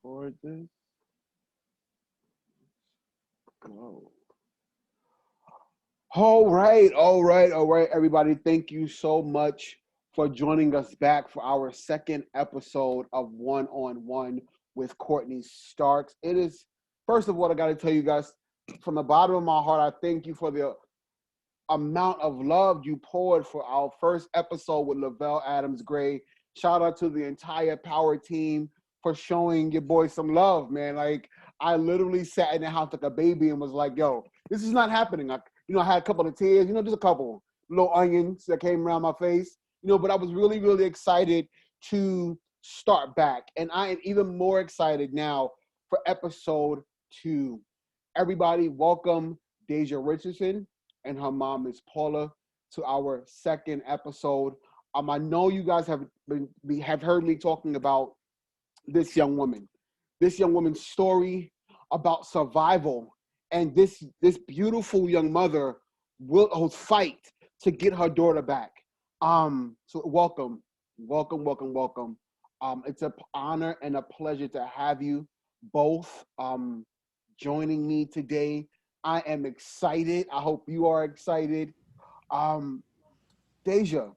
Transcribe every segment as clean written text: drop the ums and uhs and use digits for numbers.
Record this. Go. All right, everybody. Thank you so much for joining us back for our second episode of One on One with Courtney Starks. It is, first of all, I got to tell you guys from the bottom of my heart, I thank you for the amount of love you poured for our first episode with Lavelle Adams Gray. Shout out to the entire Power team for showing your boy some love, man. Like, I literally sat in the house like a baby and was like, yo, this is not happening. I had a couple of tears, just a couple little onions that came around my face, but I was really, really excited to start back. And I am even more excited now for episode 2. Everybody, welcome Dasia Richardson and her mom is Paula to our second episode. I know you guys have heard me talking about this young woman's story about survival, and this beautiful young mother will fight to get her daughter back. So welcome. It's an honor and a pleasure to have you both joining me today. I am excited. I hope you are excited. Dasia,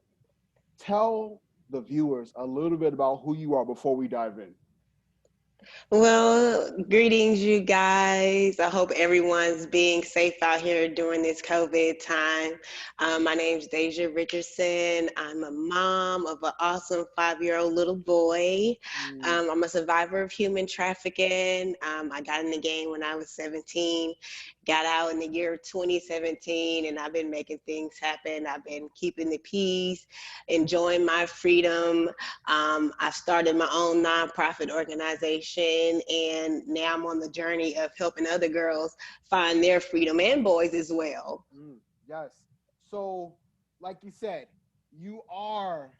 tell the viewers a little bit about who you are before we dive in. Well, greetings, you guys. I hope everyone's being safe out here during this COVID time. My name's Dasia Richardson. I'm a mom of an awesome 5-year-old little boy. I'm a survivor of human trafficking. I got in the game when I was 17, got out in the year 2017, and I've been making things happen. I've been keeping the peace, enjoying my freedom. I started my own nonprofit organization, and now I'm on the journey of helping other girls find their freedom, and boys as well. Yes. So, like you said, you are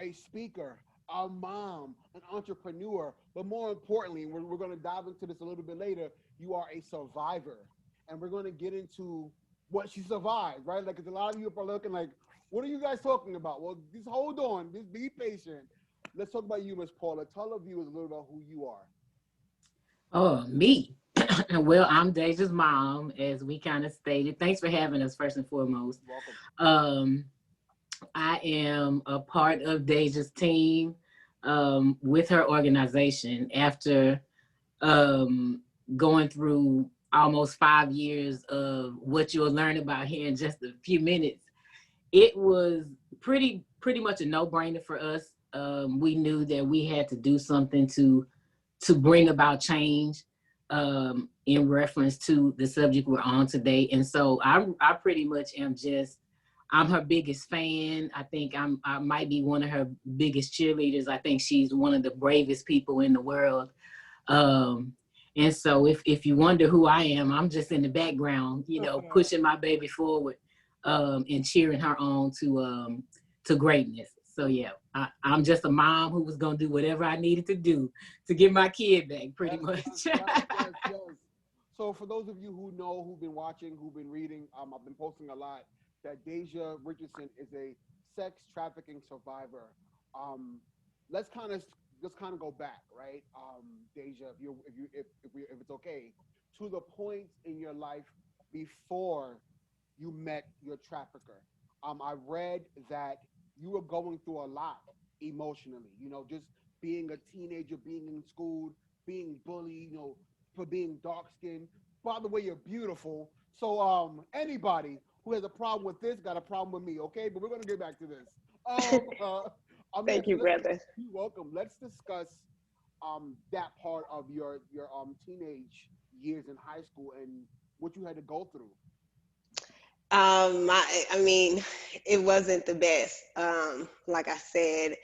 a speaker, a mom, an entrepreneur, but more importantly, we're going to dive into this a little bit later. You are a survivor, and we're going to get into what she survived, right? Like, 'cause a lot of you are looking like, what are you guys talking about? Well, just hold on, just be patient. Let's talk about you, Miss Paula. Tell the viewers a little about who you are. Oh, me. Well, I'm Dasia's mom, as we kind of stated. Thanks for having us, first and foremost. Welcome. I am a part of Dasia's team with her organization after going through almost 5 years of what you'll learn about here in just a few minutes. It was pretty much a no-brainer for us. We knew that we had to do something to bring about change in reference to the subject we're on today. And so I pretty much am I'm her biggest fan. I think I might be one of her biggest cheerleaders. I think she's one of the bravest people in the world. And so if you wonder who I am, I'm just in the background, pushing my baby forward and cheering her on to greatness. So yeah, I'm just a mom who was gonna do whatever I needed to do to get my kid back, pretty much. Yes. So for those of you who know, who've been watching, who've been reading, I've been posting a lot that Dasia Richardson is a sex trafficking survivor. Let's just kind of go back, right, Dasia, if it's okay, to the points in your life before you met your trafficker. I read that you were going through a lot emotionally, just being a teenager, being in school, being bullied, for being dark skinned. By the way, you're beautiful. So anybody who has a problem with this got a problem with me, okay? But we're gonna get back to this. Thank you, brother. You're welcome. Let's discuss that part of your teenage years in high school and what you had to go through. I mean, it wasn't the best. Like I said,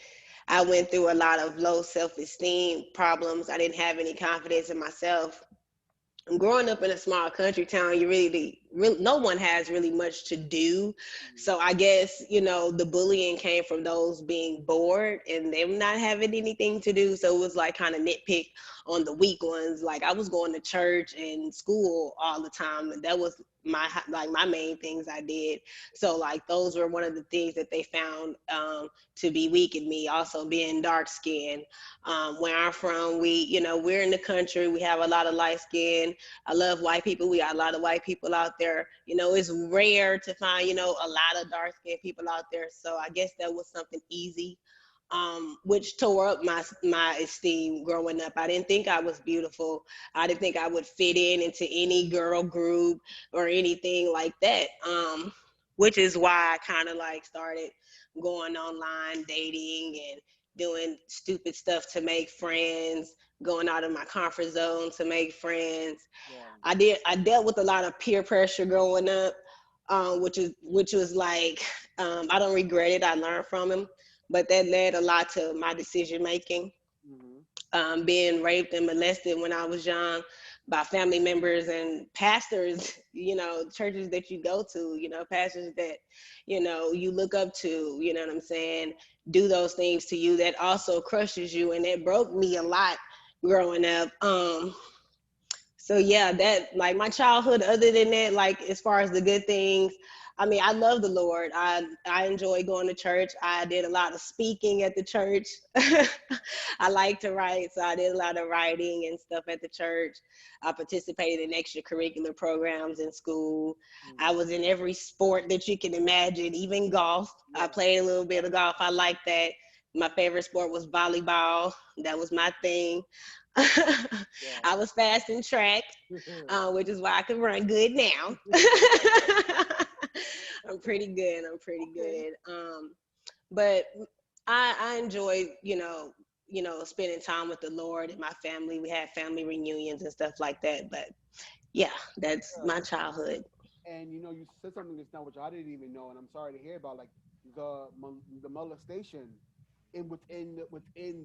I went through a lot of low self-esteem problems. I didn't have any confidence in myself. Growing up in a small country town, you really no one has really much to do. So I guess, the bullying came from those being bored and them not having anything to do. So it was like kind of nitpick on the weak ones. Like I was going to church and school all the time, and that was my main things I did. So like those were one of the things that they found to be weak in me. Also being dark skinned. Where I'm from, we're in the country. We have a lot of light skin. I love white people. We got a lot of white people out there. It's rare to find, a lot of dark skinned people out there. So I guess that was something easy, which tore up my esteem growing up. I didn't think I was beautiful. I didn't think I would fit in into any girl group or anything like that. Which is why I kind of like started going online dating and doing stupid stuff to make friends, going out of my comfort zone to make friends. Yeah. I dealt with a lot of peer pressure growing up, which was like, I don't regret it. I learned from him, but that led a lot to my decision making. Hmm. Being raped and molested when I was young by family members and pastors, churches that you go to, pastors that, you look up to, you know what I'm saying, do those things to you that also crushes you. And it broke me a lot growing up. So yeah, that like my childhood, other than that, like as far as the good things, I mean, I love the Lord. I enjoy going to church. I did a lot of speaking at the church. I like to write, so I did a lot of writing and stuff at the church. I participated in extracurricular programs in school. I was in every sport that you can imagine, even golf. I played a little bit of golf. I liked that. My favorite sport was volleyball. That was my thing. I was fast in track, which is why I can run good now. I'm pretty good. I'm pretty Okay. good. But I enjoy, spending time with the Lord and my family. We had family reunions and stuff like that. But yeah, that's Yeah. my childhood. And you said something just now which I didn't even know, and I'm sorry to hear about, like the molestation within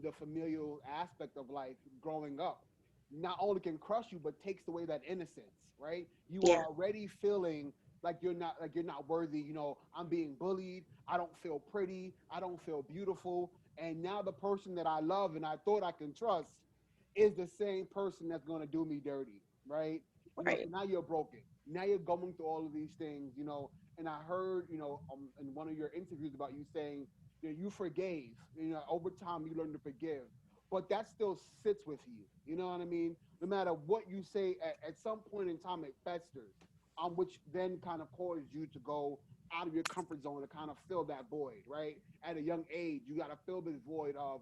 the familial aspect of like growing up. Not only can crush you, but takes away that innocence, right? You Yeah, are already feeling like you're not worthy. I'm being bullied. I don't feel pretty. I don't feel beautiful. And now the person that I love and I thought I can trust is the same person that's going to do me dirty, right? So right. now you're broken. Now you're going through all of these things, and I heard, in one of your interviews about you saying, you forgave, over time you learn to forgive, but that still sits with you. You know what I mean? No matter what you say, at some point in time it festers, which then kind of causes you to go out of your comfort zone to kind of fill that void, right? At a young age, you got to fill this void of,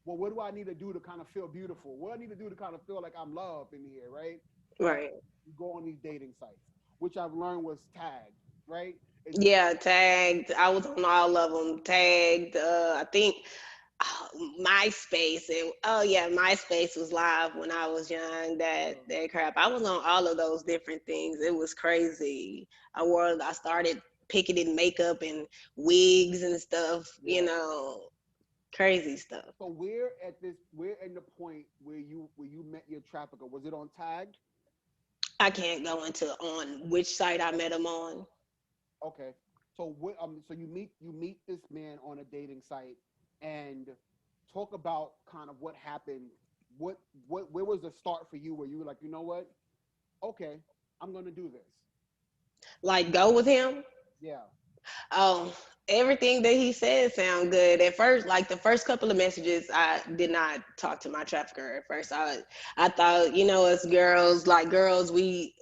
well, what do I need to do to kind of feel beautiful? What do I need to do to kind of feel like I'm loved in here, right? And Right. you go on these dating sites, which I've learned was tagged, right? It's Yeah, tagged. I was on all of them. Tagged. I think MySpace and oh yeah, MySpace was live when I was young. That crap. I was on all of those different things. It was crazy. I started picking makeup and wigs and stuff. yeah. Crazy stuff. So we're in the point where you met your trafficker. Was it on tagged? I can't go into on which site I met him on. Okay. So you meet this man on a dating site, and talk about kind of what happened. Where was the start for you where you were like, you know what? Okay, I'm gonna do this. Like go with him. Yeah. Oh, everything that he said sound good. At first, like the first couple of messages, I did not talk to my trafficker at first. I thought, as girls, like girls, we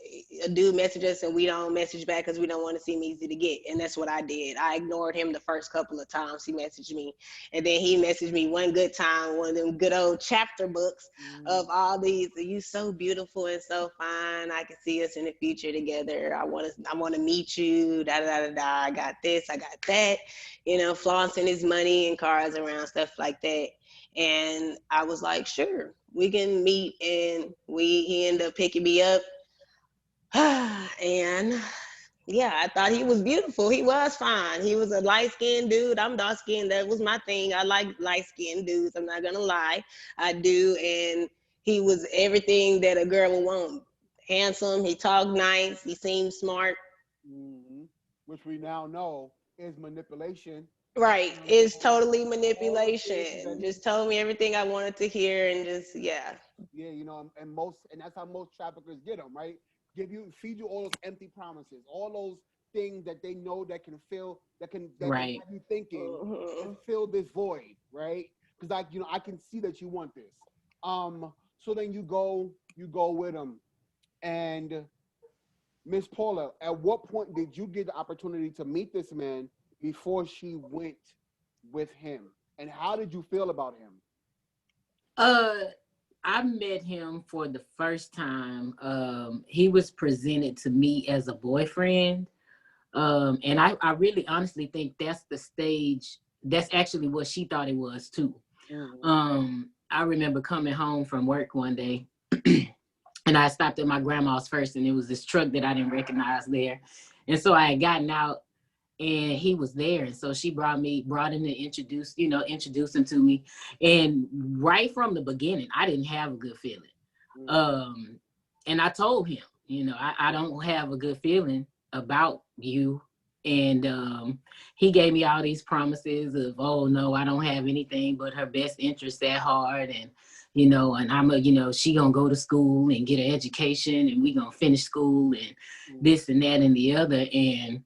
do message us and we don't message back because we don't want to seem easy to get. And that's what I did. I ignored him the first couple of times he messaged me. And then he messaged me one good time, one of them good old chapter books of Mm, all these. You so beautiful and so fine. I can see us in the future together. I want to meet you. Da da da da. I got this. I got that. Flaunting his money and cars around, stuff like that. And I was like, sure, we can meet. And he ended up picking me up. And yeah, I thought he was beautiful. He was fine. He was a light skinned dude. I'm dark skinned. That was my thing. I like light skinned dudes. I'm not gonna lie. I do. And he was everything that a girl would want. Handsome. He talked nice. He seemed smart. Mm-hmm. Which we now know is manipulation. Right. It's totally manipulation. That, Just told me everything I wanted to hear and just, yeah. yeah, you know, and that's how most traffickers get them, right? Feed you all those empty promises, all those things that they know that can fill, that can Right. have you thinking, Hmm. and fill this void, right? Because I can see that you want this. So then you go with them, and Miss Paula, at what point did you get the opportunity to meet this man before she went with him? And how did you feel about him? Uh, I met him for the first time. He was presented to me as a boyfriend. And I really honestly think that's the stage. That's actually what she thought it was too. Mm-hmm. I remember coming home from work one day and I stopped at my grandma's first, and it was this truck that I didn't recognize there. And so I had gotten out and he was there. And so she brought him to introduce him to me. And right from the beginning, I didn't have a good feeling. And I told him, I don't have a good feeling about you. And he gave me all these promises of, oh no, I don't have anything but her best interest at heart. And, and she gonna go to school and get an education, and we gonna finish school and this and that and the other. And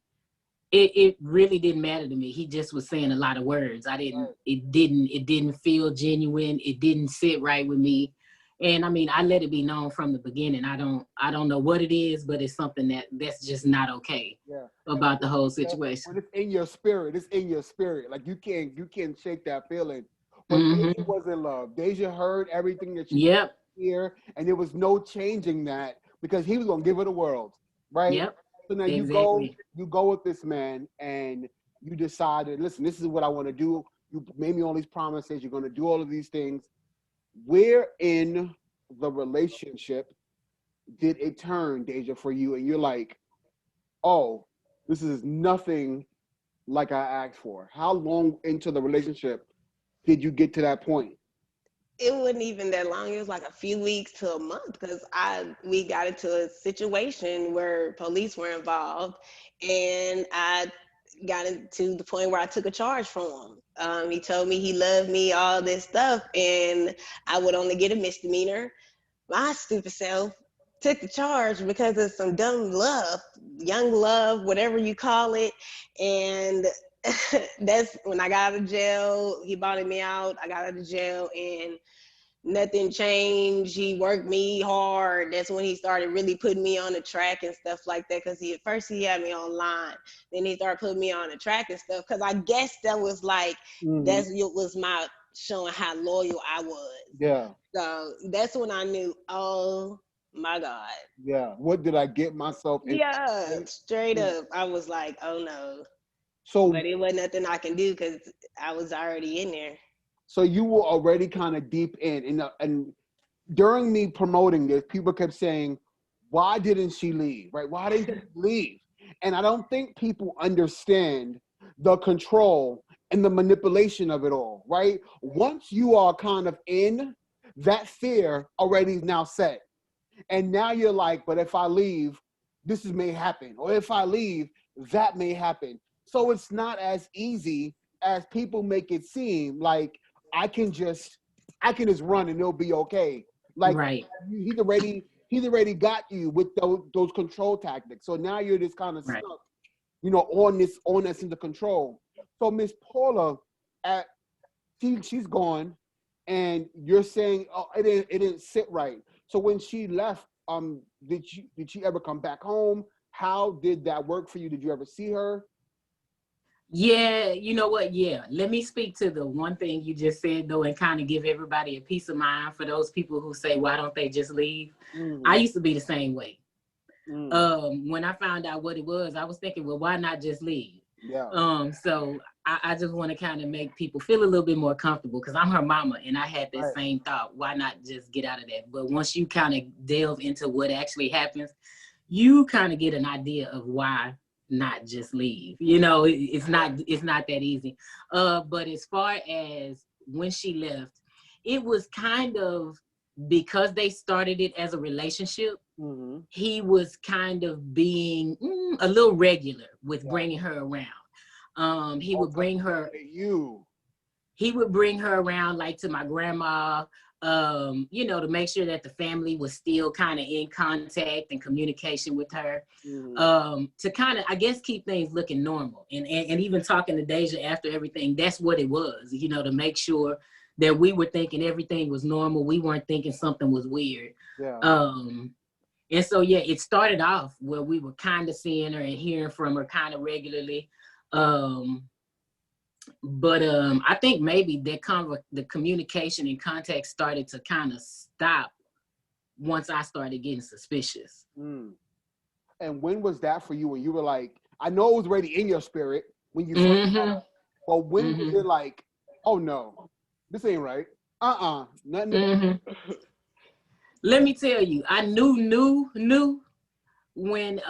it really didn't matter to me. He just was saying a lot of words. It didn't feel genuine. It didn't sit right with me. And I mean, I let it be known from the beginning. I don't know what it is, but it's something that's just not okay about the whole situation. When it's in your spirit, it's in your spirit. Like you can't shake that feeling. But Mm-hmm. Dasia was in love. Dasia heard everything that she Yep. hear, and there was no changing that because he was gonna give her the world, right? Yep. So now Exactly. you go with this man, and you decided, listen, this is what I want to do. You made me all these promises. You're gonna do all of these things. Where in the relationship did it turn, Dasia, for you? And you're like, oh, this is nothing like I asked for. How long into the relationship did you get to that point? It wasn't even that long. It was like a few weeks to a month because we got into a situation where police were involved, and I got into the point where I took a charge from him. He told me he loved me, all this stuff, and I would only get a misdemeanor. My stupid self took the charge because of some dumb love, young love, whatever you call it. And that's when I got out of jail. He bought me out. I got out of jail, and nothing changed. He worked me hard. That's when he started really putting me on the track and stuff like that. Because at first he had me online, then he started putting me on the track and stuff. Because I guess that was like it was my showing how loyal I was. Yeah. So that's when I knew, oh my God. Yeah. What did I get myself into? Yeah, straight up. I was like, oh no. So But it wasn't nothing I can do because I was already in there. so you were already kind of deep in, and during me promoting this, people kept saying, why didn't she leave? Right? Why didn't she leave? And I don't think people understand the control and the manipulation of it all, right? Once you are kind of in, that fear already is now set. And now you're like, but if I leave, this may happen. Or if I leave, that may happen. So it's not as easy as people make it seem. Like I can just run and it'll be okay. Like Right. he's already got you with those control tactics. So now you're just kind of Right. stuck, on that sense of control. So Miss Paula, she's gone, and you're saying, oh, it didn't sit right. So when she left, did she ever come back home? How did that work for you? Did you ever see her? Yeah, you know what? Yeah. Let me speak to the one thing you just said, though, and kind of give everybody a peace of mind for those people who say, why don't they just leave? I used to be the same way. When I found out what it was, I was thinking, well, why not just leave? Yeah. So I just want to kind of make people feel a little bit more comfortable because I'm her mama and I had that same thought. Why not just get out of that? But once you kind of delve into what actually happens, you kind of get an idea of why not just leave. It's not that easy. But as far as when she left, it was kind of because they started it as a relationship, he was kind of being a little regular with bringing her around. He would bring her. He would bring her around like to my grandma, you know, to make sure that the family was still kind of in contact and communication with her, to kind of, I guess, keep things looking normal. And even talking to Dasia after everything, that's what it was, you know, to make sure that we were thinking everything was normal. We weren't thinking something was weird. And so, yeah, it started off where we were kind of seeing her and hearing from her kind of regularly. But I think maybe the communication and contact started to kind of stop once I started getting suspicious. And when was that for you? When you were like, I know it was already in your spirit when you first saw it, but when was it like, oh no, this ain't right? Nothing. Let me tell you, I knew when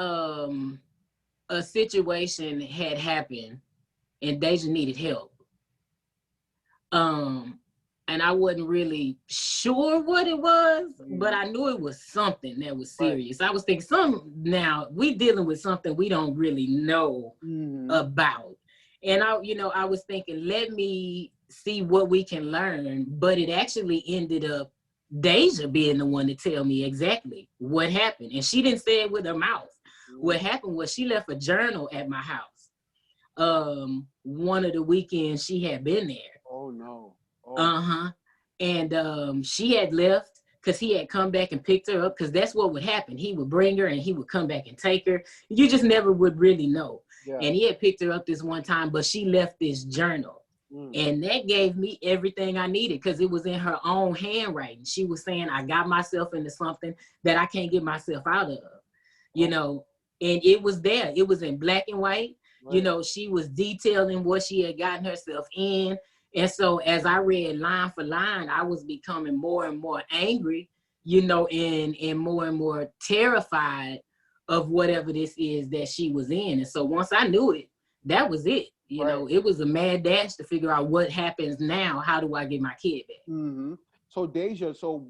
a situation had happened and Dasia needed help. And I wasn't really sure what it was, but I knew it was something that was serious. I was thinking, now we dealing with something we don't really know about. And I was thinking, let me see what we can learn. But it actually ended up Dasia being the one to tell me exactly what happened. And she didn't say it with her mouth. What happened was she left a journal at my house. One of the weekends she had been there. Oh no. And she had left because he had come back and picked her up, because that's what would happen. He would bring her and he would come back and take her. You just never would really know. And he had picked her up this one time, but she left this journal. And that gave me everything I needed, because it was in her own handwriting. She was saying, I got myself into something that I can't get myself out of, you know, and it was there. It was in black and white. You know, she was detailing what she had gotten herself in. And so as I read line for line, I was becoming more and more angry, you know, and more terrified of whatever this is that she was in. And so once I knew it, that was it. You know, it was a mad dash to figure out what happens now. How do I get my kid back? So Dasia, so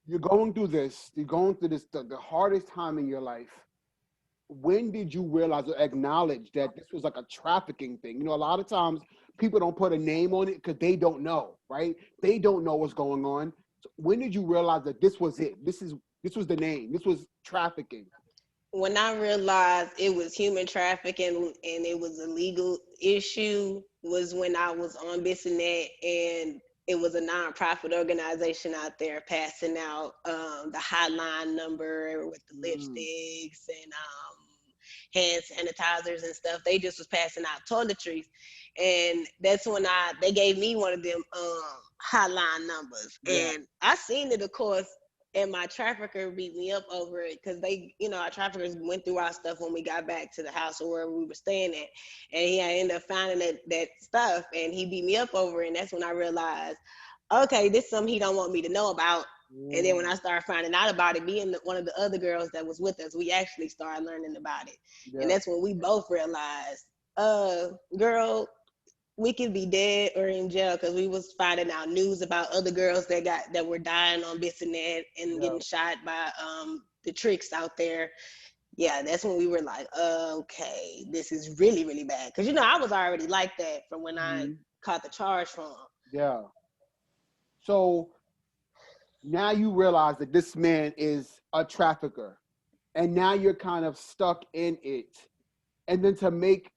you're going through this, the hardest time in your life. When did you realize or acknowledge that this was like a trafficking thing? You know, a lot of times people don't put a name on it because they don't know, right? They don't know what's going on. So when did you realize that this was it? This was the name. This was trafficking. When I realized it was human trafficking and it was a legal issue was when I was on Bissonnet, and it was a nonprofit organization out there passing out the hotline number with the lipsticks and hand sanitizers and stuff. They just was passing out toiletries. And that's when they gave me one of them hotline numbers. And I seen it, of course, and my trafficker beat me up over it, because they, you know, our traffickers went through our stuff when we got back to the house or wherever we were staying at. And he ended up finding that stuff, and he beat me up over it. And that's when I realized, okay, this is something he don't want me to know about. And then when I started finding out about it, being one of the other girls that was with us, we actually started learning about it. And that's when we both realized, girl, we could be dead or in jail, because we was finding out news about other girls that were dying on Bissonnet and getting shot by the tricks out there. Yeah, that's when we were like, okay, this is really, really bad. Because, you know, I was already like that from when I caught the charge from him. Yeah. So now you realize that this man is a trafficker, and now you're kind of stuck in it. And then to make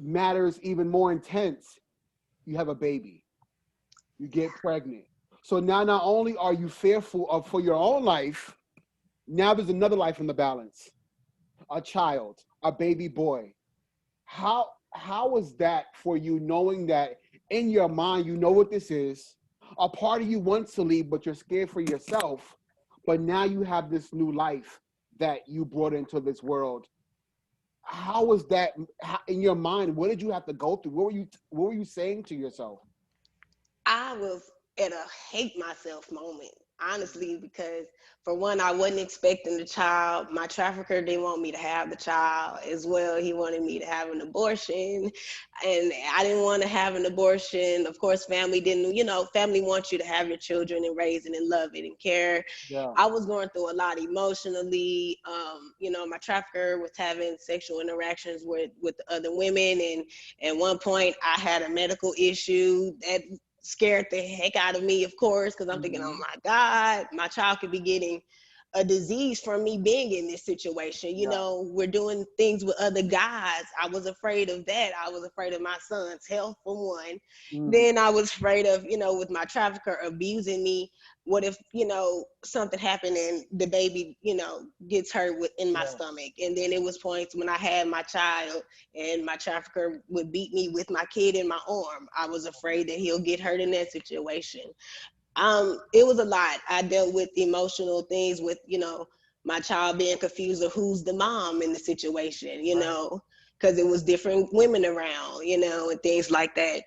matters even more intense, you have a baby, you get pregnant. So now not only are you fearful for your own life, now there's another life in the balance, a child, a baby boy. How is that for you, knowing that in your mind you know what this is? A part of you wants to leave, but you're scared for yourself. But now you have this new life that you brought into this world. How was that in your mind? What did you have to go through? What were you saying to yourself? I was at a hate myself moment. honestly, because for one, I wasn't expecting the child. My trafficker didn't want me to have the child as well. He wanted me to have an abortion, and I didn't want to have an abortion. Of course, family didn't, family wants you to have your children and raise it and love it and care. Yeah. I was going through a lot emotionally. My trafficker was having sexual interactions with other women, and at one point I had a medical issue that scared the heck out of me, of course, because I'm thinking, oh my God, my child could be getting a disease from me being in this situation. We're doing things with other guys. I was afraid of that. I was afraid of my son's health, for one. Then I was afraid of, with my trafficker abusing me. What if, something happened and the baby, gets hurt in my stomach? And then it was points when I had my child and my trafficker would beat me with my kid in my arm. I was afraid that he'll get hurt in that situation. It was a lot. I dealt with emotional things with, my child being confused of who's the mom in the situation, because it was different women around, and things like that.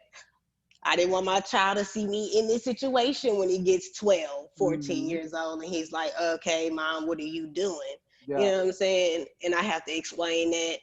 I didn't want my child to see me in this situation when he gets 12, 14 years old, and he's like, okay, mom, what are you doing? You know what I'm saying? And I have to explain that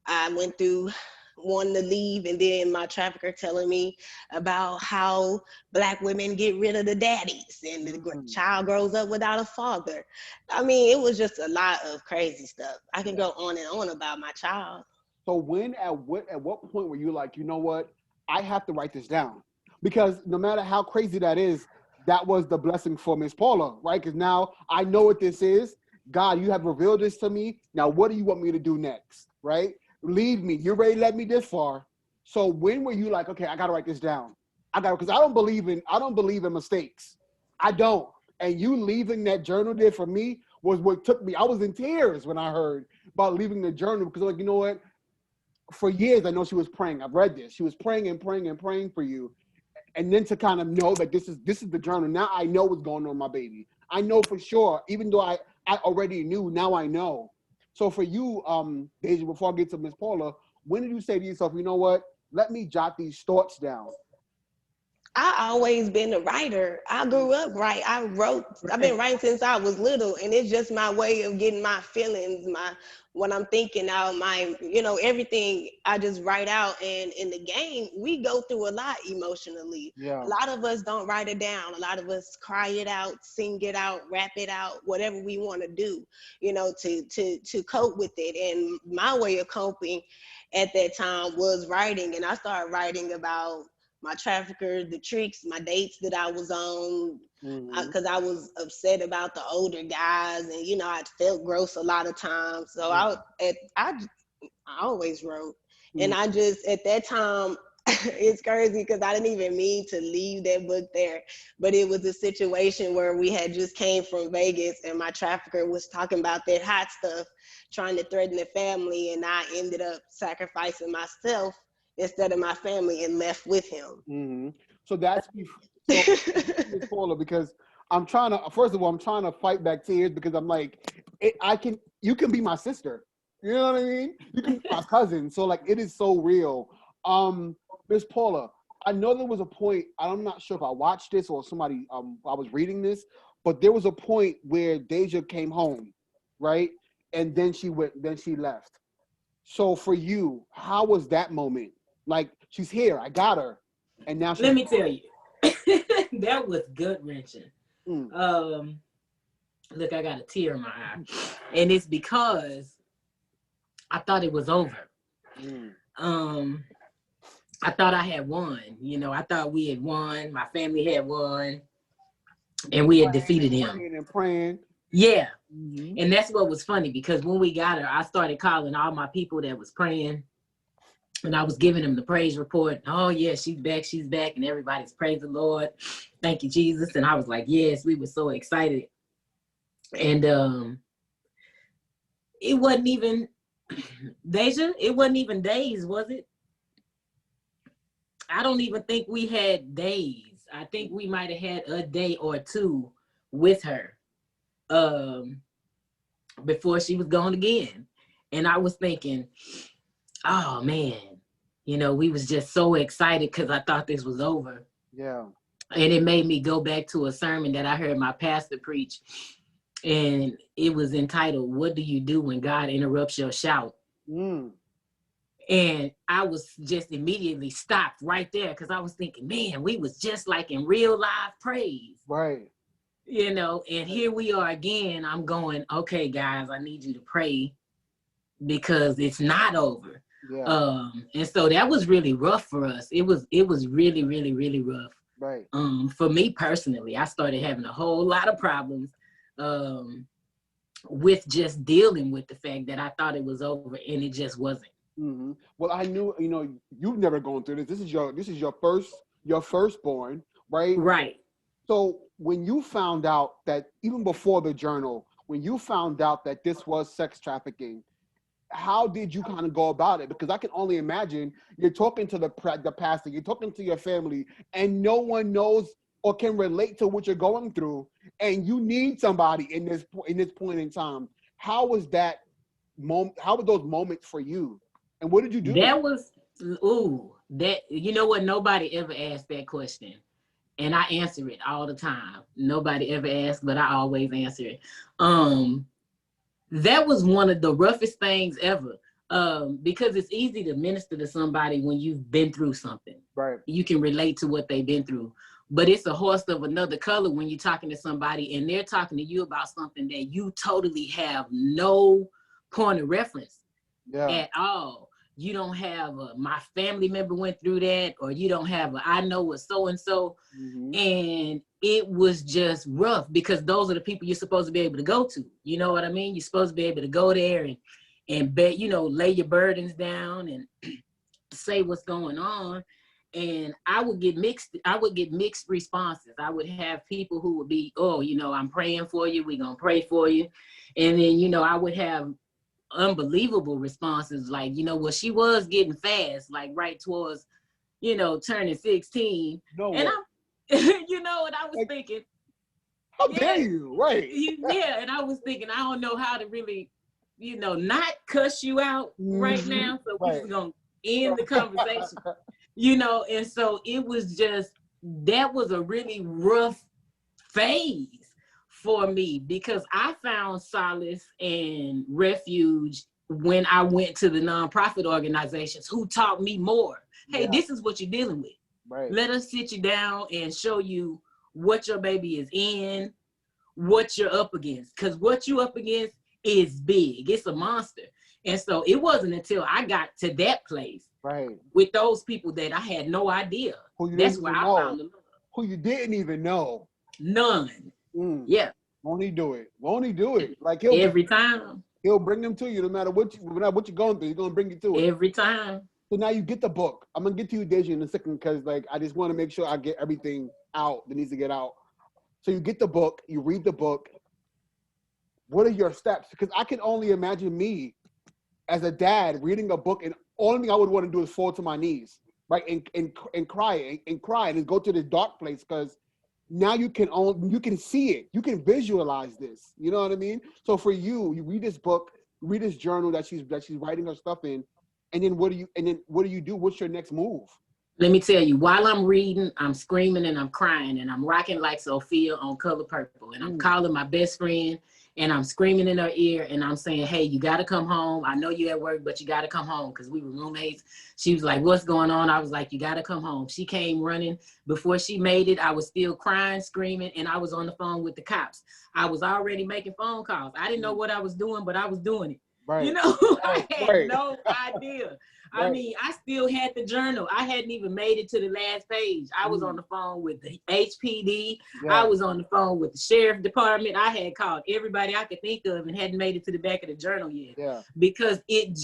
I went through wanting to leave, and then my trafficker telling me about how Black women get rid of the daddies and the child grows up without a father. I mean, it was just a lot of crazy stuff. I can go on and on about my child. So at what point were you like, you know what, I have to write this down? Because no matter how crazy that is, that was the blessing for Miss Paula, right? Because now I know what this is. God, you have revealed this to me. Now, what do you want me to do next, right? Lead me. You're ready to let me this far. So when were you like, okay, I got to write this down? Because I don't believe in mistakes. I don't. And you leaving that journal there for me was what took me. I was in tears when I heard about leaving the journal, because like, you know what? For years, I know she was praying. I've read this. She was praying and praying and praying for you. And then to kind of know that this is the journal. Now I know what's going on with my baby. I know for sure, even though I already knew, now I know. So for you, Dasia, before I get to Miss Paula, when did you say to yourself, you know what, let me jot these thoughts down? I always been a writer. I grew up I've been writing since I was little, and it's just my way of getting my feelings, what I'm thinking out, everything I just write out. And in the game, we go through a lot emotionally. Yeah. A lot of us don't write it down. A lot of us cry it out, sing it out, rap it out, whatever we want to do, to cope with it. And my way of coping at that time was writing. And I started writing about my trafficker, the tricks, my dates that I was on, because I was upset about the older guys, and I felt gross a lot of times. So I always wrote, and I just at that time, it's crazy because I didn't even mean to leave that book there, but it was a situation where we had just came from Vegas, and my trafficker was talking about that hot stuff, trying to threaten the family, and I ended up sacrificing myself instead of my family and left with him. So that's Paula, because I'm trying to fight back tears, because I'm like, you can be my sister. You know what I mean? You can be my cousin. So like, it is so real. Miss Paula, I know there was a point, I'm not sure if I watched this or somebody, I was reading this, but there was a point where Dasia came home, right? And then she left. So for you, how was that moment? Like, she's here, I got her, and now she's Let me tell you, that was gut-wrenching. Look, I got a tear in my eye, and it's because I thought it was over. I thought I had won. I thought we had won. My family had won, and we had defeated him. Praying. Yeah, and that's what was funny, because when we got her, I started calling all my people that was praying. And I was giving them the praise report. Oh, yeah, she's back. And everybody's praise the Lord. Thank you, Jesus. And I was like, yes, we were so excited. And it wasn't even, Dasia, it wasn't even days, was it? I don't even think we had days. I think we might have had a day or two with her before she was gone again. And I was thinking, oh, man. We was just so excited because I thought this was over. Yeah. And it made me go back to a sermon that I heard my pastor preach. And it was entitled, "What Do You Do When God Interrupts Your Shout?" And I was just immediately stopped right there because I was thinking, man, we was just like in real live praise. Right. You know, and here we are again. I'm going, okay, guys, I need you to pray because it's not over. Yeah. And so that was really rough for us. It was really, really, really rough. Right. For me personally, I started having a whole lot of problems with just dealing with the fact that I thought it was over and it just wasn't. Mm-hmm. Well, I knew, you know, you've never gone through this. This is your firstborn, right? Right. So when you found out that, even before the journal, when you found out that this was sex trafficking, how did you kind of go about it? Because I can only imagine you're talking to the pastor, you're talking to your family, and no one knows or can relate to what you're going through, and you need somebody in this point in time. How was that moment? How were those moments for you? And what did you do? That was, you know what? Nobody ever asked that question. And I answer it all the time. Nobody ever asked, but I always answer it. That was one of the roughest things ever. Because it's easy to minister to somebody when you've been through something. Right. You can relate to what they've been through. But it's a horse of another color when you're talking to somebody and they're talking to you about something that you totally have no point of reference at all. You don't have my family member went through that, or you don't have I know a so-and-so. And it was just rough because those are the people you're supposed to be able to go to. You know what I mean? You're supposed to be able to go there and bet, you know, lay your burdens down and say what's going on. And I would get mixed responses. I would have people who would be, oh, you know, I'm praying for you. We're going to pray for you. And then, you know, I would have unbelievable responses like, you know, well, she was getting fast, like right towards, you know, turning 16. And I'm, you know, and I was thinking, how dare you? Right. Yeah. And I was thinking, I don't know how to really, you know, not cuss you out right now. So we're just going to end the conversation, you know? And so it was just, that was a really rough phase for me because I found solace and refuge when I went to the nonprofit organizations who taught me more. Hey, this is what you're dealing with. Right. Let us sit you down and show you what your baby is in, what you're up against. Because what you're up against is big. It's a monster. And so it wasn't until I got to that place with those people that I had no idea. That's where I found the love. Who you didn't even know. None. Yeah. Won't he do it? Won't he do it? Like every time. He'll bring them to you no matter what you're going through. He's gonna bring you to it. Every time. So now you get the book. I'm gonna get to you, Dasia, in a second because like I just want to make sure I get everything out that needs to get out. So you get the book, you read the book. What are your steps? Because I can only imagine me as a dad reading a book, and only thing I would want to do is fall to my knees, right, and cry and go to the dark place because now you can see it, you can visualize this. You know what I mean? So for you, you read this book, read this journal that she's writing her stuff in, and then what do you do? What's your next move? Let me tell you, while I'm reading, I'm screaming and I'm crying and I'm rocking like Sophia on Color Purple. And I'm calling my best friend and I'm screaming in her ear and I'm saying, hey, you got to come home. I know you're at work, but you got to come home because we were roommates. She was like, what's going on? I was like, you got to come home. She came running. Before she made it, I was still crying, screaming, and I was on the phone with the cops. I was already making phone calls. I didn't know what I was doing, but I was doing it. Right. You know, I had no idea. I mean, I still had the journal. I hadn't even made it to the last page. I was on the phone with the HPD. I was on the phone with the sheriff department. I had called everybody I could think of and hadn't made it to the back of the journal yet. Because it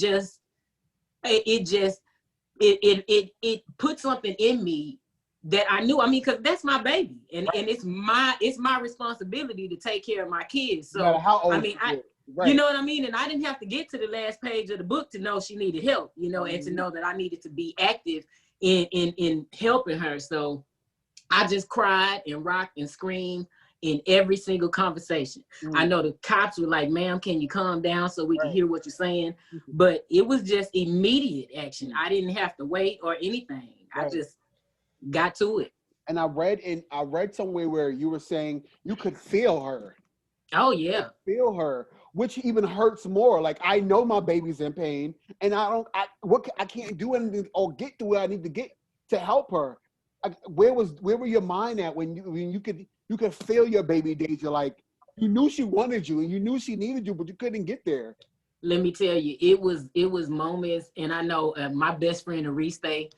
put something in me that I knew. I mean, because that's my baby, and it's my responsibility to take care of my kids. So I mean, you know what I mean? And I didn't have to get to the last page of the book to know she needed help, you know, and to know that I needed to be active in helping her. So I just cried and rocked and screamed in every single conversation. I know the cops were like, ma'am, can you calm down so we can hear what you're saying? But it was just immediate action. I didn't have to wait or anything. I just got to it. And I read somewhere where you were saying you could feel her. Oh You could yeah. feel her, which even hurts more. Like I know my baby's in pain, and I can't do anything or get to where I need to get to help her. Where were your mind at when you could feel your baby, Deja? Like you knew she wanted you and you knew she needed you, but you couldn't get there. Let me tell you, it was moments, and I know my best friend Ariste,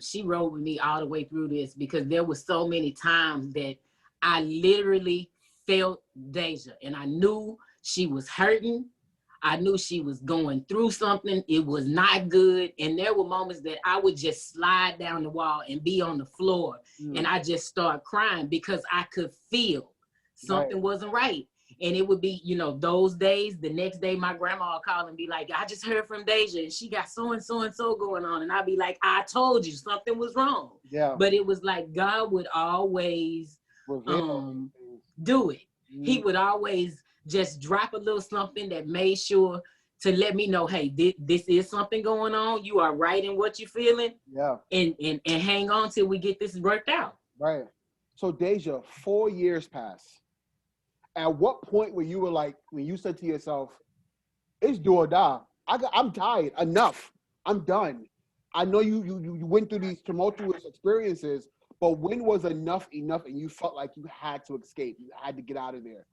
she rode with me all the way through this because there was so many times that I literally felt Deja, and I knew she was hurting. I knew she was going through something. It was not good, and there were moments that I would just slide down the wall and be on the floor, and I just start crying because I could feel Right. something wasn't right. And it would be, those days, the next day, my grandma would call and be like, I just heard from Deja and she got so and so and so going on. And I'd be like, I told you something was wrong. Yeah. But it was like God would always Reveal. do it. He would always just drop a little something that made sure to let me know, hey, this is something going on. You are right in what you're feeling. Yeah. And hang on till we get this worked out. Right. So Deja, 4 years passed. At what point were you like, when you said to yourself, it's do or die. I'm tired. Enough. I'm done. I know you went through these tumultuous experiences, but when was enough and you felt like you had to escape? You had to get out of there.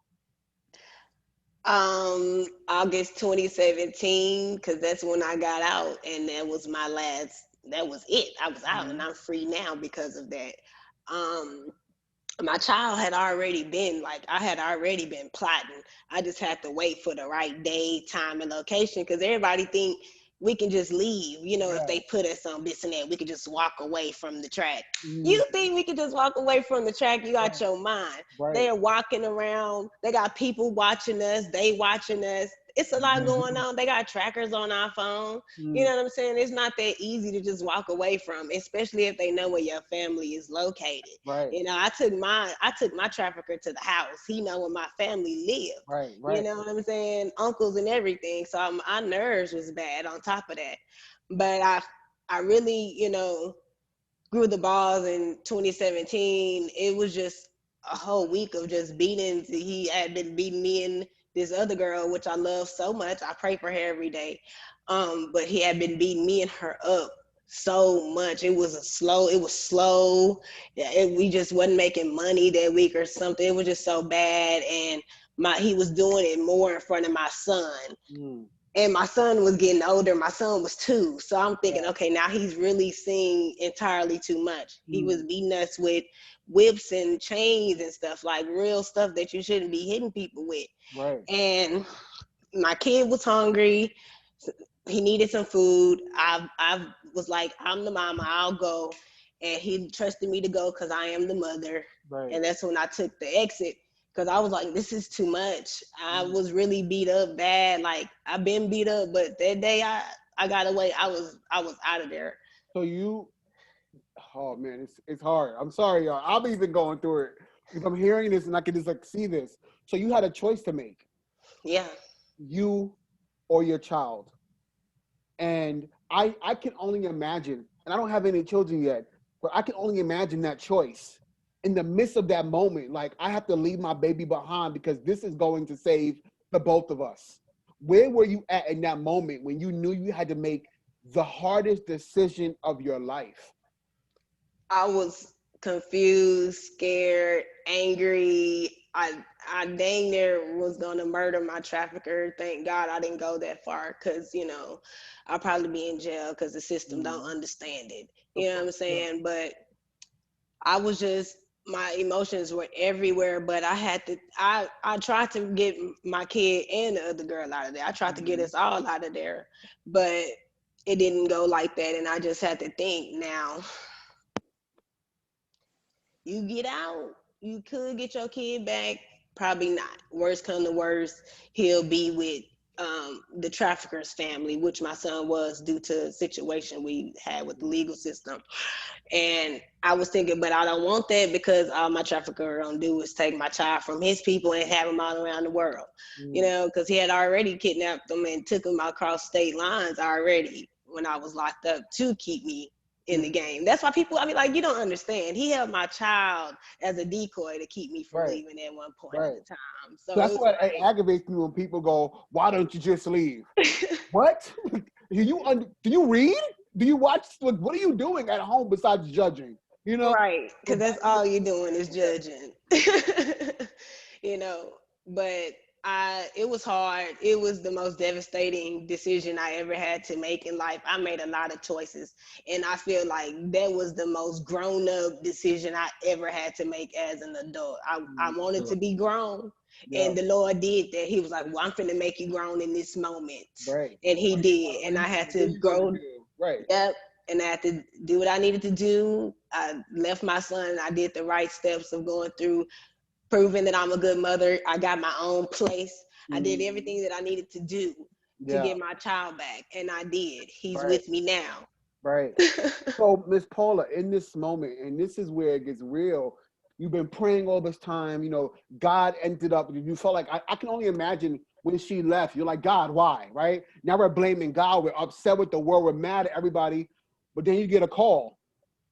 August 2017, because that's when I got out, and that was that was it. I was out, and I'm free now because of that. My child had already been I had already been plotting. I just had to wait for the right day, time, and location, because everybody think we can just leave. If they put us on this and that, we could just walk away from the track. You think we could just walk away from the track? You got your mind. They're walking around. They got people watching us. They watching us. It's a lot going on. They got trackers on our phone. You know what I'm saying? It's not that easy to just walk away from, especially if they know where your family is located. Right. I took my trafficker to the house. He know where my family lived. Right. You know what I'm saying? Uncles and everything. So my nerves was bad on top of that. But I really, grew the balls in 2017. It was just a whole week of just beatings. He had been beating me and this other girl, which I love so much. I pray for her every day. But he had been beating me and her up so much. It was slow. We just wasn't making money that week or something. It was just so bad. And he was doing it more in front of my son. And my son was getting older. My son was 2. So I'm thinking, okay, now he's really seeing entirely too much. He was beating us with whips and chains and stuff, like real stuff that you shouldn't be hitting people with. Right. And my kid was hungry. He needed some food. I was like, I'm the mama, I'll go. And he trusted me to go because I am the mother. Right. And that's when I took the exit, because I was like, this is too much. I was really beat up bad. Like, I've been beat up, but that day I got away. I was out of there. So oh man, it's hard. I'm sorry, y'all. I'm even going through it because I'm hearing this and I can just see this. So you had a choice to make. Yeah. You or your child. And I can only imagine, and I don't have any children yet, but I can only imagine that choice. In the midst of that moment, like I have to leave my baby behind because this is going to save the both of us. Where were you at in that moment when you knew you had to make the hardest decision of your life? I was confused, scared, angry. I dang near was gonna murder my trafficker. Thank God I didn't go that far, because I'll probably be in jail because the system don't understand it. You know what I'm saying? But I was just, my emotions were everywhere. But I tried to get my kid and the other girl out of there. I tried to get us all out of there, but it didn't go like that. And I just had to think, now you get out, you could get your kid back. Probably not. Worst come to worst, he'll be with the trafficker's family, which my son was, due to a situation we had with the legal system. And I was thinking, but I don't want that, because all my trafficker gonna do is take my child from his people and have him all around the world. Because he had already kidnapped them and took them across state lines already when I was locked up to keep me in the game. That's why people, I mean, like, you don't understand. He held my child as a decoy to keep me from leaving at one point at the time. So that's what it aggravates me when people go, "Why don't you just leave?" What? Do you read? Do you watch? What are you doing at home besides judging? You know, right? Because that's all you're doing is judging. You know, but it was hard. It was the most devastating decision I ever had to make in life. I made a lot of choices, and I feel like that was the most grown-up decision I ever had to make as an adult. I wanted to be grown, and the Lord did that. He was like, "Well, I'm finna make you grown in this moment," and He did, and I had to grow. Yep. And I had to do what I needed to do. I left my son. I did the right steps of going through, proving that I'm a good mother. I got my own place. I did everything that I needed to do to get my child back, and I did. He's with me now. Right. So, Miss Paula, in this moment, and this is where it gets real, you've been praying all this time, you know, God ended up, you felt like, I can only imagine when she left, you're like, God, why, right? Now we're blaming God, we're upset with the world, we're mad at everybody, but then you get a call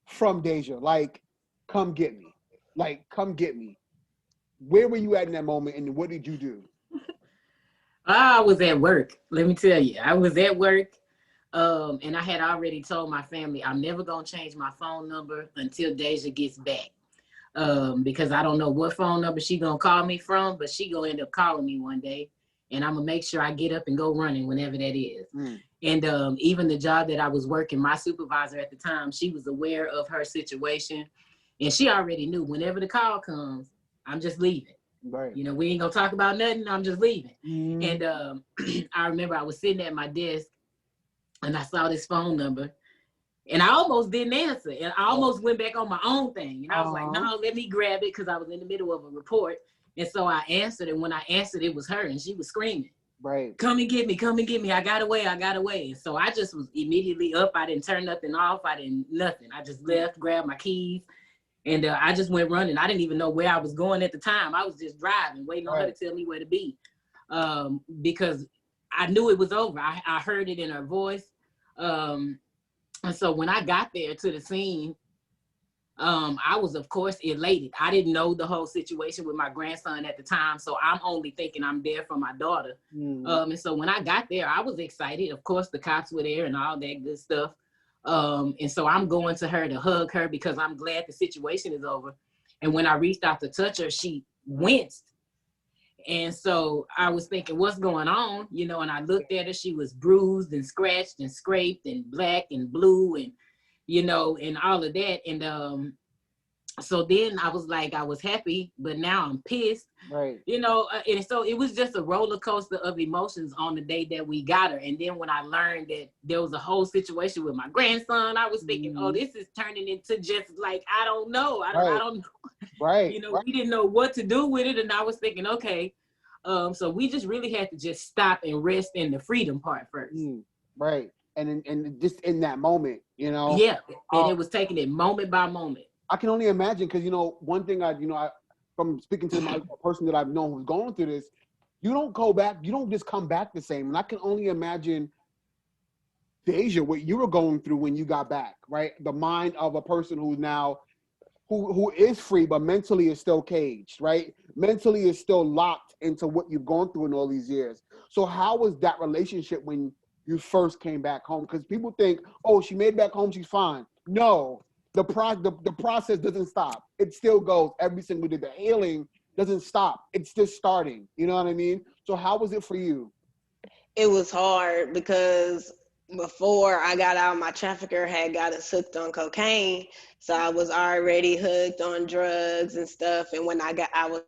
from Dasia, like, come get me. Like, come get me. Where were you at in that moment, and what did you do? I was at work. Let me tell you, I was at work, and I had already told my family I'm never gonna change my phone number until Dasia gets back, because I don't know what phone number she gonna call me from, but she gonna end up calling me one day, and I'm gonna make sure I get up and go running whenever that is. And even the job that I was working, my supervisor at the time, she was aware of her situation, and she already knew whenever the call comes, I'm just leaving. Right. You know, we ain't gonna talk about nothing. I'm just leaving. And I remember I was sitting at my desk and I saw this phone number and I almost didn't answer. And I almost went back on my own thing. And I was like, no, let me grab it, because I was in the middle of a report. And so I answered, and when I answered, it was her, and she was screaming, right, come and get me, come and get me. I got away. And so I just was immediately up. I didn't turn nothing off. I didn't, nothing. I just left, grabbed my keys. And I just went running. I didn't even know where I was going at the time. I was just driving, waiting on her to tell me where to be, because I knew it was over. I heard it in her voice. And so when I got there to the scene, I was, of course, elated. I didn't know the whole situation with my grandson at the time, so I'm only thinking I'm there for my daughter. And so when I got there, I was excited. Of course, the cops were there and all that good stuff. And so I'm going to her to hug her because I'm glad the situation is over. And when I reached out to touch her, she winced. And so I was thinking, what's going on? You know, and I looked at her, she was bruised and scratched and scraped and black and blue and, you know, and all of that. And so then I was like, I was happy, but now I'm pissed. Right. You know, and so it was just a roller coaster of emotions on the day that we got her. And then when I learned that there was a whole situation with my grandson, I was thinking, oh, this is turning into just like, I don't know. I don't know. Right. You know, we didn't know what to do with it. And I was thinking, okay, so we just really had to just stop and rest in the freedom part first. Right. And just in that moment, you know. Yeah. And it was taking it moment by moment. I can only imagine, because, you know, one thing from speaking to my person that I've known who's going through this, you don't go back, you don't just come back the same. And I can only imagine, Dasia, what you were going through when you got back, right? The mind of a person who's now, who is free, but mentally is still caged, right? Mentally is still locked into what you've gone through in all these years. So how was that relationship when you first came back home? Because people think, oh, she made it back home, she's fine. No. The process doesn't stop. It still goes every single day. The healing doesn't stop. It's just starting. You know what I mean? So how was it for you? It was hard because before I got out, my trafficker had got us hooked on cocaine. So I was already hooked on drugs and stuff. And when I was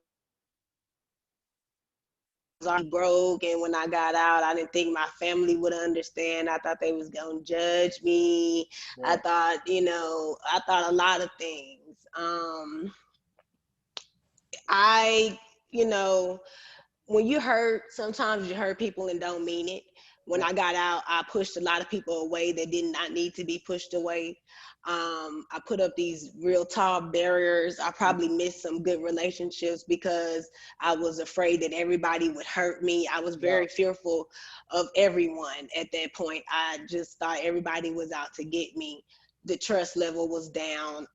already broke, and when I got out, I didn't think my family would understand. I thought they was gonna judge me. I thought, I thought a lot of things. When you hurt, sometimes you hurt people and don't mean it. When I got out, I pushed a lot of people away that did not need to be pushed away. I put up these real tall barriers. I probably missed some good relationships because I was afraid that everybody would hurt me. I was very fearful of everyone at that point. I just thought everybody was out to get me. the trust level was down.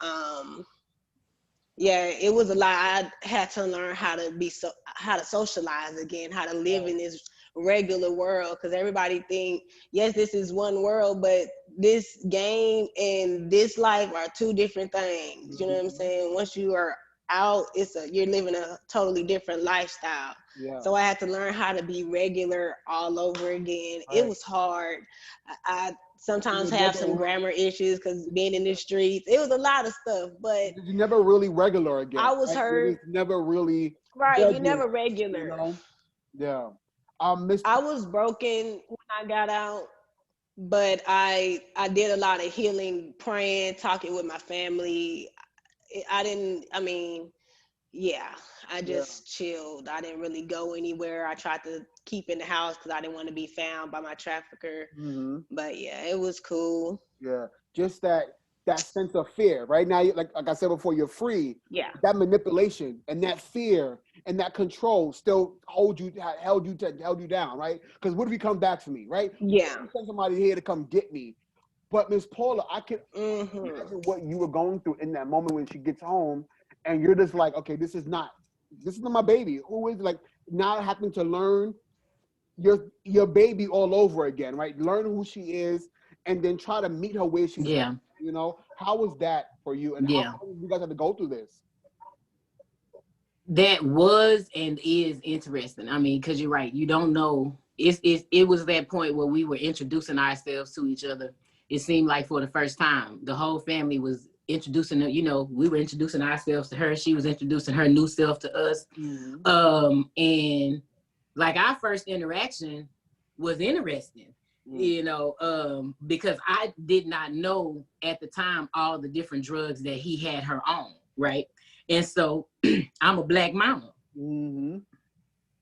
Yeah, it was a lot. I had to learn how to socialize again, how to live in this regular world, because everybody think, yes, this is one world, but this game and this life are two different things. You know what I'm saying? Once you are out, you're living a totally different lifestyle. Yeah. So I had to learn how to be regular all over again. It was hard. I sometimes have some grammar issues because being in the streets, it was a lot of stuff, but you never really regular again. I was hurt. Never really You're never regular. You know? Yeah. I was broken when I got out, but I did a lot of healing, praying, talking with my family. I just chilled. I didn't really go anywhere. I tried to keep in the house because I didn't want to be found by my trafficker. But yeah, it was cool. Yeah, just that sense of fear. Right now, like I said before, you're free. Yeah. That manipulation and that fear and that control still held you down, right? Because what if he come back for me, right? Yeah. Send somebody here to come get me. But Miss Paula, I can imagine what you were going through in that moment when she gets home, and you're just like, okay, this is not my baby. Who is, like, now having to learn your baby all over again, right? Learn who she is, and then try to meet her where she's at, you know? How was that for you? And how you guys had to go through this? That was and is interesting. I mean, because you're right. You don't know. It was that point where we were introducing ourselves to each other. It seemed like for the first time, the whole family was introducing her. You know, we were introducing ourselves to her. She was introducing her new self to us. And like our first interaction was interesting. You know, because I did not know at the time all the different drugs that he had her on, right? And so I'm a Black mama, you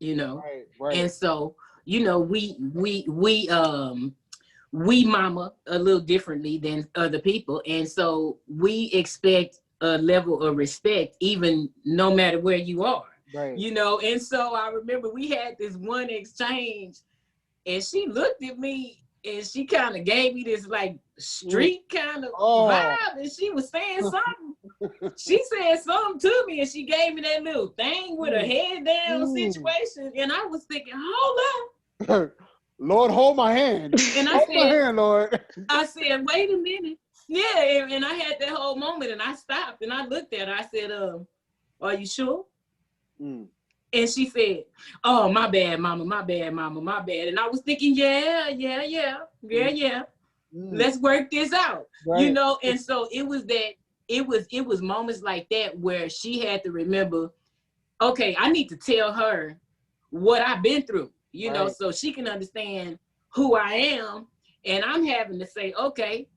know, right. And so, you know, we mama a little differently than other people, and so we expect a level of respect, even no matter where you are, you know. And so I remember we had this one exchange. And she looked at me and she kind of gave me this like street kind of vibe, and she was saying something. She said something to me, and she gave me that little thing with her head down situation. And I was thinking, hold up. Lord, hold my hand. And I hold said, my hand, Lord. I said, wait a minute. Yeah, and I had that whole moment, and I stopped and I looked at her. I said, are you sure? And she said, oh, my bad, mama, my bad, mama, my bad. And I was thinking, yeah. Let's work this out, you know? And so it was moments like that where she had to remember, okay, I need to tell her what I've been through, you know, so she can understand who I am. And I'm having to say, okay,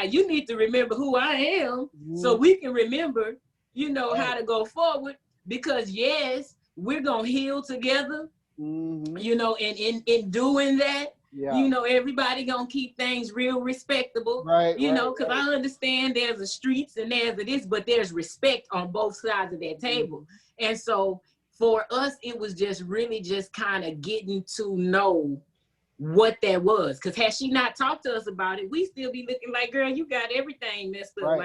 you need to remember who I am so we can remember, you know, how to go forward. Because yes, we're gonna heal together, you know, and in doing that, you know, everybody gonna keep things real respectable, you know, because I understand there's a streets and there's a this, but there's respect on both sides of that table. And so for us, it was just really just kind of getting to know what that was. Because had she not talked to us about it, we still be looking like, girl, you got everything messed up,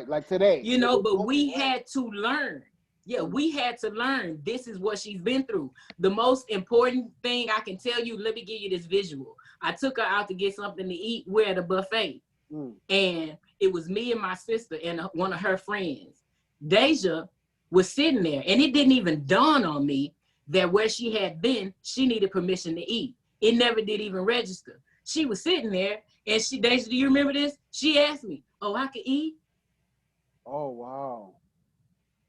like today, you know. But we had to learn. Yeah, we had to learn this is what she's been through. The most important thing I can tell you, let me give you this visual. I took her out to get something to eat. We're at a buffet. And it was me and my sister and one of her friends. Dasia was sitting there, and it didn't even dawn on me that where she had been, she needed permission to eat. It never did even register. She was sitting there, and Dasia, do you remember this? She asked me, oh, I could eat? Oh, wow.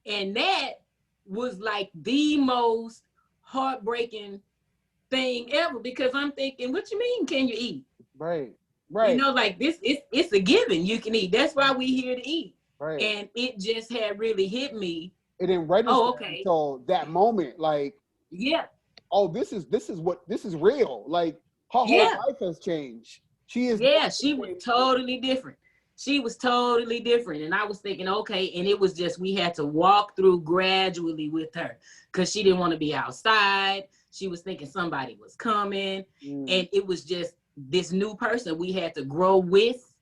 And that was like the most heartbreaking thing ever, because I'm thinking, what you mean, can you eat? Right. You know, like this, it's a given. You can eat. That's why we here to eat. And it just had really hit me. It didn't register until that moment. Like, oh, this is real. Like, her whole life has changed. She is. Yeah, she was totally different. She was totally different. And I was thinking, okay. And it was just, we had to walk through gradually with her because she didn't want to be outside. She was thinking somebody was coming. And it was just this new person we had to grow with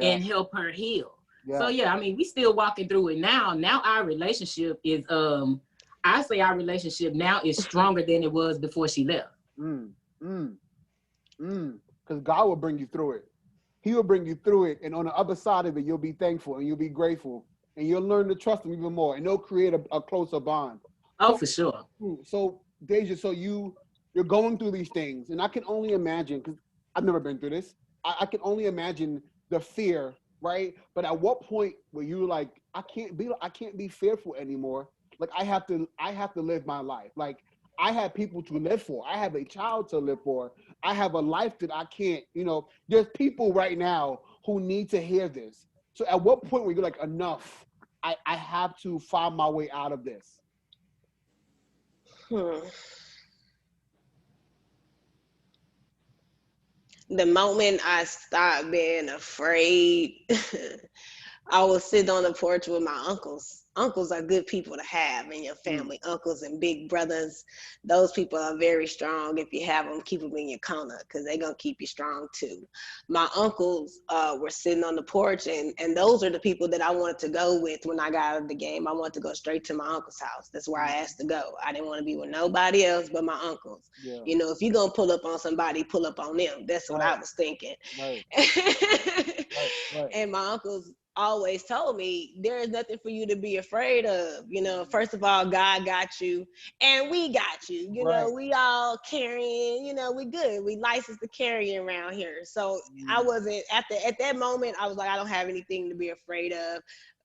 and help her heal. Yeah. So yeah, I mean, we still walking through it now. Now our relationship is I say our relationship now is stronger than it was before she left. Because God will bring you through it. He will bring you through it, and on the other side of it, you'll be thankful and you'll be grateful, and you'll learn to trust him even more, and they'll create a closer bond. Oh, for sure. So Dasia, so you're going through these things, and I can only imagine, because I've never been through this. I can only imagine the fear, right? But at what point were you like, I can't be fearful anymore. Like I have to live my life. Like I have people to live for. I have a child to live for. I have a life that I can't, there's people right now who need to hear this. So at what point were you like, enough, I have to find my way out of this? The moment I stopped being afraid, I was sitting on the porch with my uncles. Uncles are good people to have in your family. Uncles and big brothers, those people are very strong. If you have them, keep them in your corner because they're going to keep you strong too. My uncles were sitting on the porch, and those are the people that I wanted to go with when I got out of the game. I wanted to go straight to my uncle's house. That's where I asked to go. I didn't want to be with nobody else but my uncles. Yeah. If you're going to pull up on somebody, pull up on them. That's what I was thinking. Right. And my uncles always told me there is nothing for you to be afraid of. First of all, God got you and we got you. We all carrying, we good. We licensed to carry around here. So I wasn't at that moment, I was like, I don't have anything to be afraid of.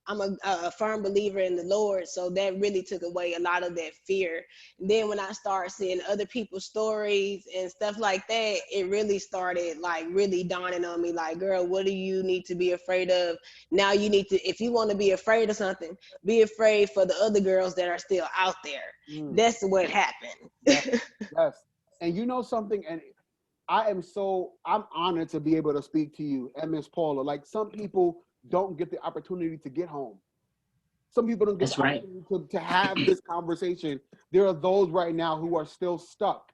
I'm a firm believer in the Lord, so that really took away a lot of that fear. And then when I started seeing other people's stories and stuff like that, it really started like really dawning on me like, girl, what do you need to be afraid of? Now you need to, if you want to be afraid of something, be afraid for the other girls that are still out there. That's what happened. Yes. And you know something, and I'm honored to be able to speak to you and Miss Paula. Like some people don't get the opportunity to get home. Some people don't get the opportunity to have this conversation. There are those right now who are still stuck,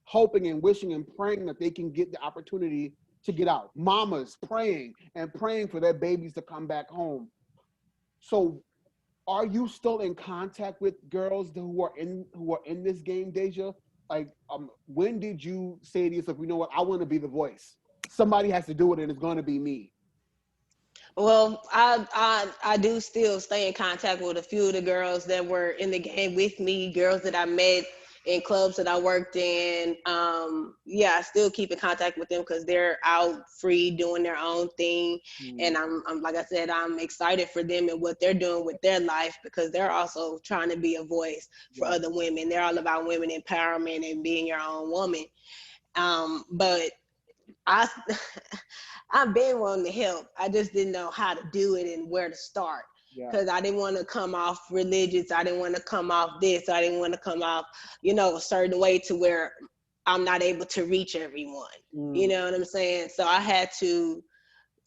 hoping and wishing and praying that they can get the opportunity to get out. Mamas praying for their babies to come back home. So are you still in contact with girls who are in this game, Dasia? Like, when did you say to yourself, you know what, I want to be the voice. Somebody has to do it and it's going to be me. Well, I do still stay in contact with a few of the girls that were in the game with me, girls that I met in clubs that I worked in. I still keep in contact with them because they're out free doing their own thing. And I'm like I said, I'm excited for them and what they're doing with their life because they're also trying to be a voice for other women. They're all about women empowerment and being your own woman. But I've been wanting to help. I just didn't know how to do it and where to start because I didn't want to come off religious. I didn't want to come off this. I didn't want to come off, a certain way to where I'm not able to reach everyone. You know what I'm saying? So I had to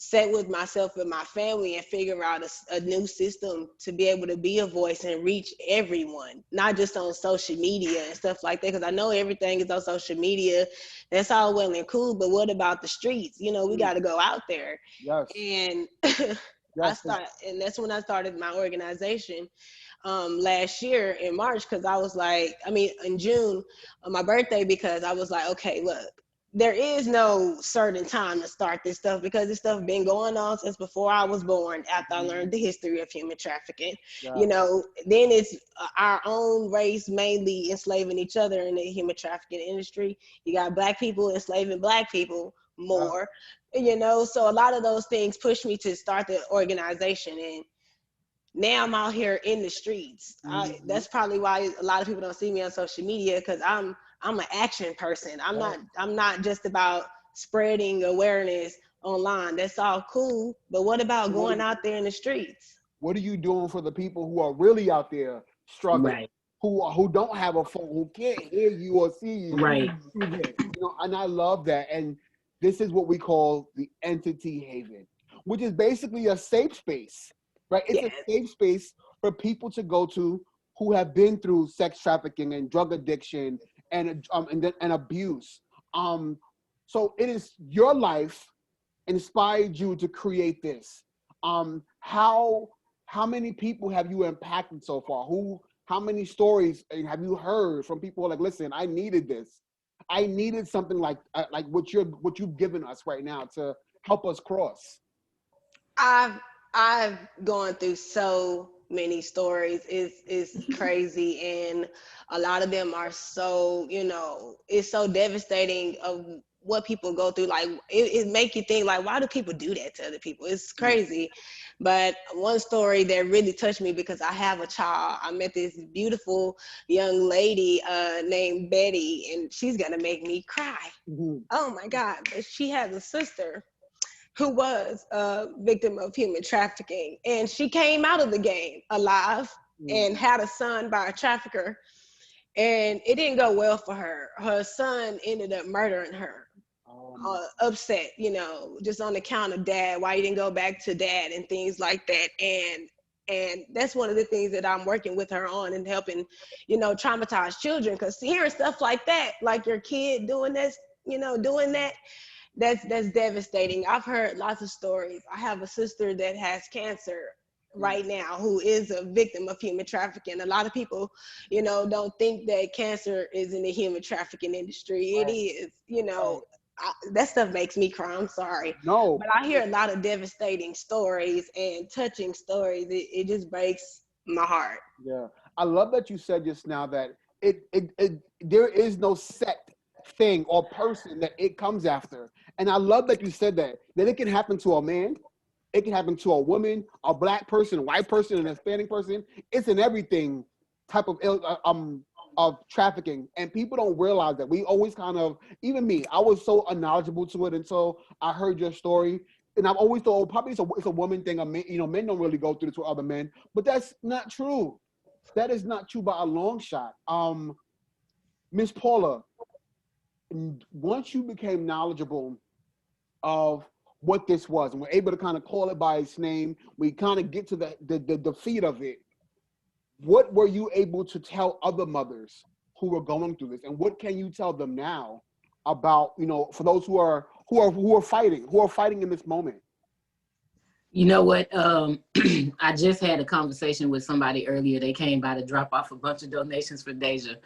sit with myself and my family and figure out a new system to be able to be a voice and reach everyone, not just on social media and stuff like that. Because I know everything is on social media. That's all well and cool, but what about the streets? We got to go out there. Yes. And and that's when I started my organization last year in March, because I was like, in June on my birthday, because I was like, okay, look, there is no certain time to start this stuff because this stuff been going on since before I was born, after I learned the history of human trafficking. Then it's our own race mainly enslaving each other in the human trafficking industry. You got Black people enslaving Black people more, so a lot of those things pushed me to start the organization. And now I'm out here in the streets. That's probably why a lot of people don't see me on social media, because I'm an action person. I'm not just about spreading awareness online. That's all cool, but what about going out there in the streets? What are you doing for the people who are really out there struggling, who don't have a phone, who can't hear you or see you? Right. And I love that. And this is what we call the entity haven, which is basically a safe space, right? It's a safe space for people to go to who have been through sex trafficking and drug addiction and abuse. So it is your life inspired you to create this? How many people have you impacted so far? How many stories have you heard from people like, listen, I needed this. I needed something like what you've given us right now to help us cross. I've I've gone through so many stories. It's crazy, and a lot of them are so, it's so devastating of what people go through. Like it make you think like, why do people do that to other people? It's Yeah. crazy. But one story that really touched me, because I have a child. I met this beautiful young lady named Betty, and she's gonna make me cry. Mhm. Oh my God! But she has a sister who was a victim of human trafficking. And she came out of the game alive and Mhm. had a son by a trafficker. And it didn't go well for her. Her son ended up murdering her. Oh my. Upset, just on account of dad, why you didn't go back to dad and things like that. And that's one of the things that I'm working with her on, and helping, traumatize children. Because hearing stuff like that, like your kid doing this, doing that, that's devastating. I've heard lots of stories. I have a sister that has cancer right now, who is a victim of human trafficking. A lot of people, don't think that cancer is in the human trafficking industry. It Right. is, Right. that stuff makes me cry. I'm sorry. No. But I hear a lot of devastating stories and touching stories. It just breaks my heart. Yeah, I love that you said just now that there is no set thing or person that it comes after, and I love that you said that it can happen to a man, it can happen to a woman, a black person, a white person, an Hispanic person. It's in everything type of trafficking, and people don't realize that. We always kind of, even me, I was so unknowledgeable to it until I heard your story. And I've always thought, oh, probably it's a woman thing. Men don't really go through this with other men, but that's not true. That is not true by a long shot. Miss Paula, once you became knowledgeable of what this was, and we're able to kind of call it by its name, we kind of get to the defeat of it. What were you able to tell other mothers who were going through this, and what can you tell them now about, for those who are fighting in this moment? You know what? I just had a conversation with somebody earlier. They came by to drop off a bunch of donations for Dasia.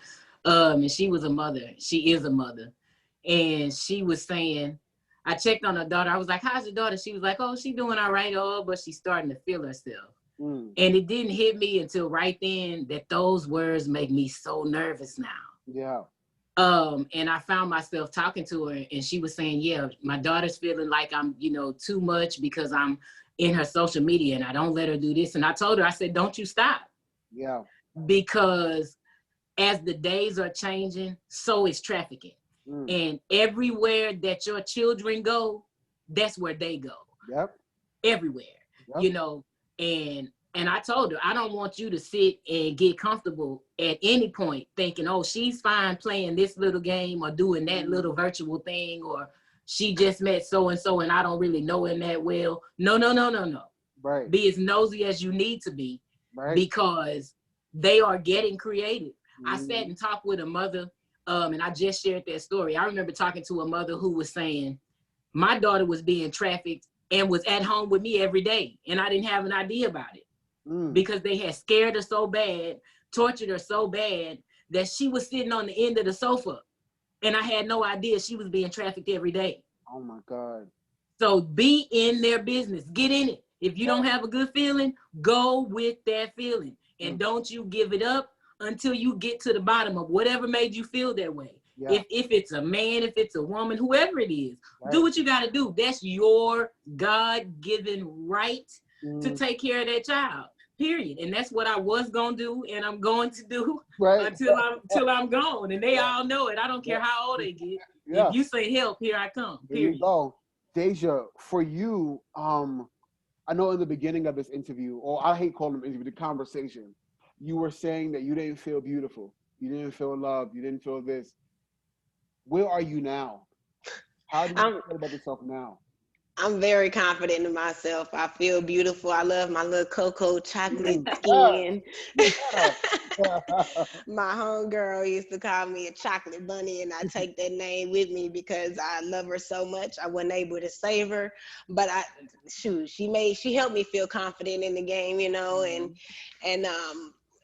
And she was a mother. She is a mother. And she was saying, I checked on her daughter. I was like, how's your daughter? She was like, oh, she's doing all right. Oh, but she's starting to feel herself. Mm. And it didn't hit me until right then that those words make me so nervous now. Yeah. And I found myself talking to her, and she was saying, yeah, my daughter's feeling like I'm, too much because I'm in her social media and I don't let her do this. And I told her, I said, don't you stop. Yeah. Because as the days are changing, so is trafficking. Mm. And everywhere that your children go, that's where they go. Yep. Everywhere, Yep. And I told her, I don't want you to sit and get comfortable at any point thinking, oh, she's fine playing this little game or doing that little virtual thing, or she just met so-and-so and I don't really know him that well. No. Right. Be as nosy as you need to be, Right. because they are getting creative. I Mm. sat and talked with a mother, and I just shared that story. I remember talking to a mother who was saying, my daughter was being trafficked and was at home with me every day, and I didn't have an idea about it. Because they had scared her so bad, tortured her so bad, that she was sitting on the end of the sofa, and I had no idea she was being trafficked every day. Oh my God. So be in their business, get in it. If you don't have a good feeling, go with that feeling, and don't you give it up until you get to the bottom of whatever made you feel that way. Yeah. If it's a man, if it's a woman, whoever it is, Right. do what you got to do. That's your God-given right to take care of that child. Period. And that's what I was gonna do, and I'm going to do until I'm gone. And they all know it. I don't care how old they get. Yeah. If you say help, here I come. There Period. you go. Dasia, for you, I know in the beginning of this interview, or I hate calling them interview, the conversation, you were saying that you didn't feel beautiful, you didn't feel loved, you didn't feel this. Where are you now? How do you feel about yourself now? I'm very confident in myself. I feel beautiful. I love my little cocoa chocolate skin. My homegirl used to call me a chocolate bunny, and I take that name with me because I love her so much. I wasn't able to save her, but she helped me feel confident in the game, and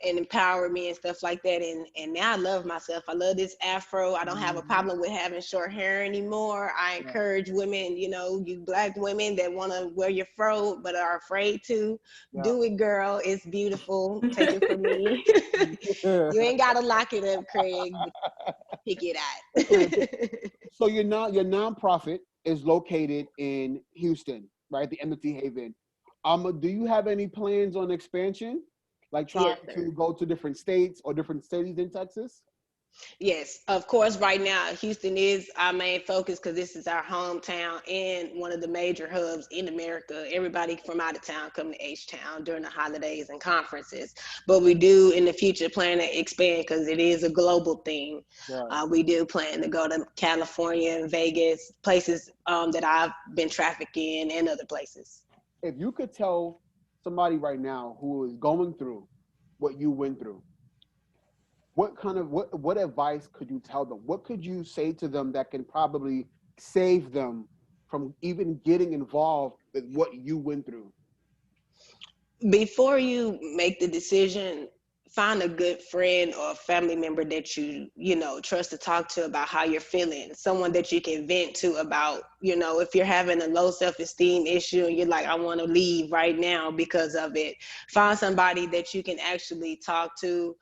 and empower me and stuff like that. And now I love myself. I love this afro. I don't have a problem with having short hair anymore. I encourage women, you Black women that want to wear your fro but are afraid to, do it, girl. It's beautiful. Take it from me. You ain't gotta lock it up, Craig, but pick it out. So your nonprofit is located in Houston, right? The Embassy Haven. Do you have any plans on expansion? Like trying Yes, to sir. go to different states or different cities in Texas? Yes, of course. Right now, Houston is our main focus because this is our hometown and one of the major hubs in America. Everybody from out of town come to H-Town during the holidays and conferences. But we do in the future plan to expand because it is a global thing. Right. We do plan to go to California and Vegas, places that I've been trafficking and other places. If you could tell somebody right now who is going through what you went through, what advice could you tell them? What could you say to them that can probably save them from even getting involved with what you went through? Before you make the decision, find a good friend or a family member that you trust to talk to about how you're feeling, someone that you can vent to about, if you're having a low self-esteem issue and you're like, I want to leave right now because of it. Find somebody that you can actually talk to,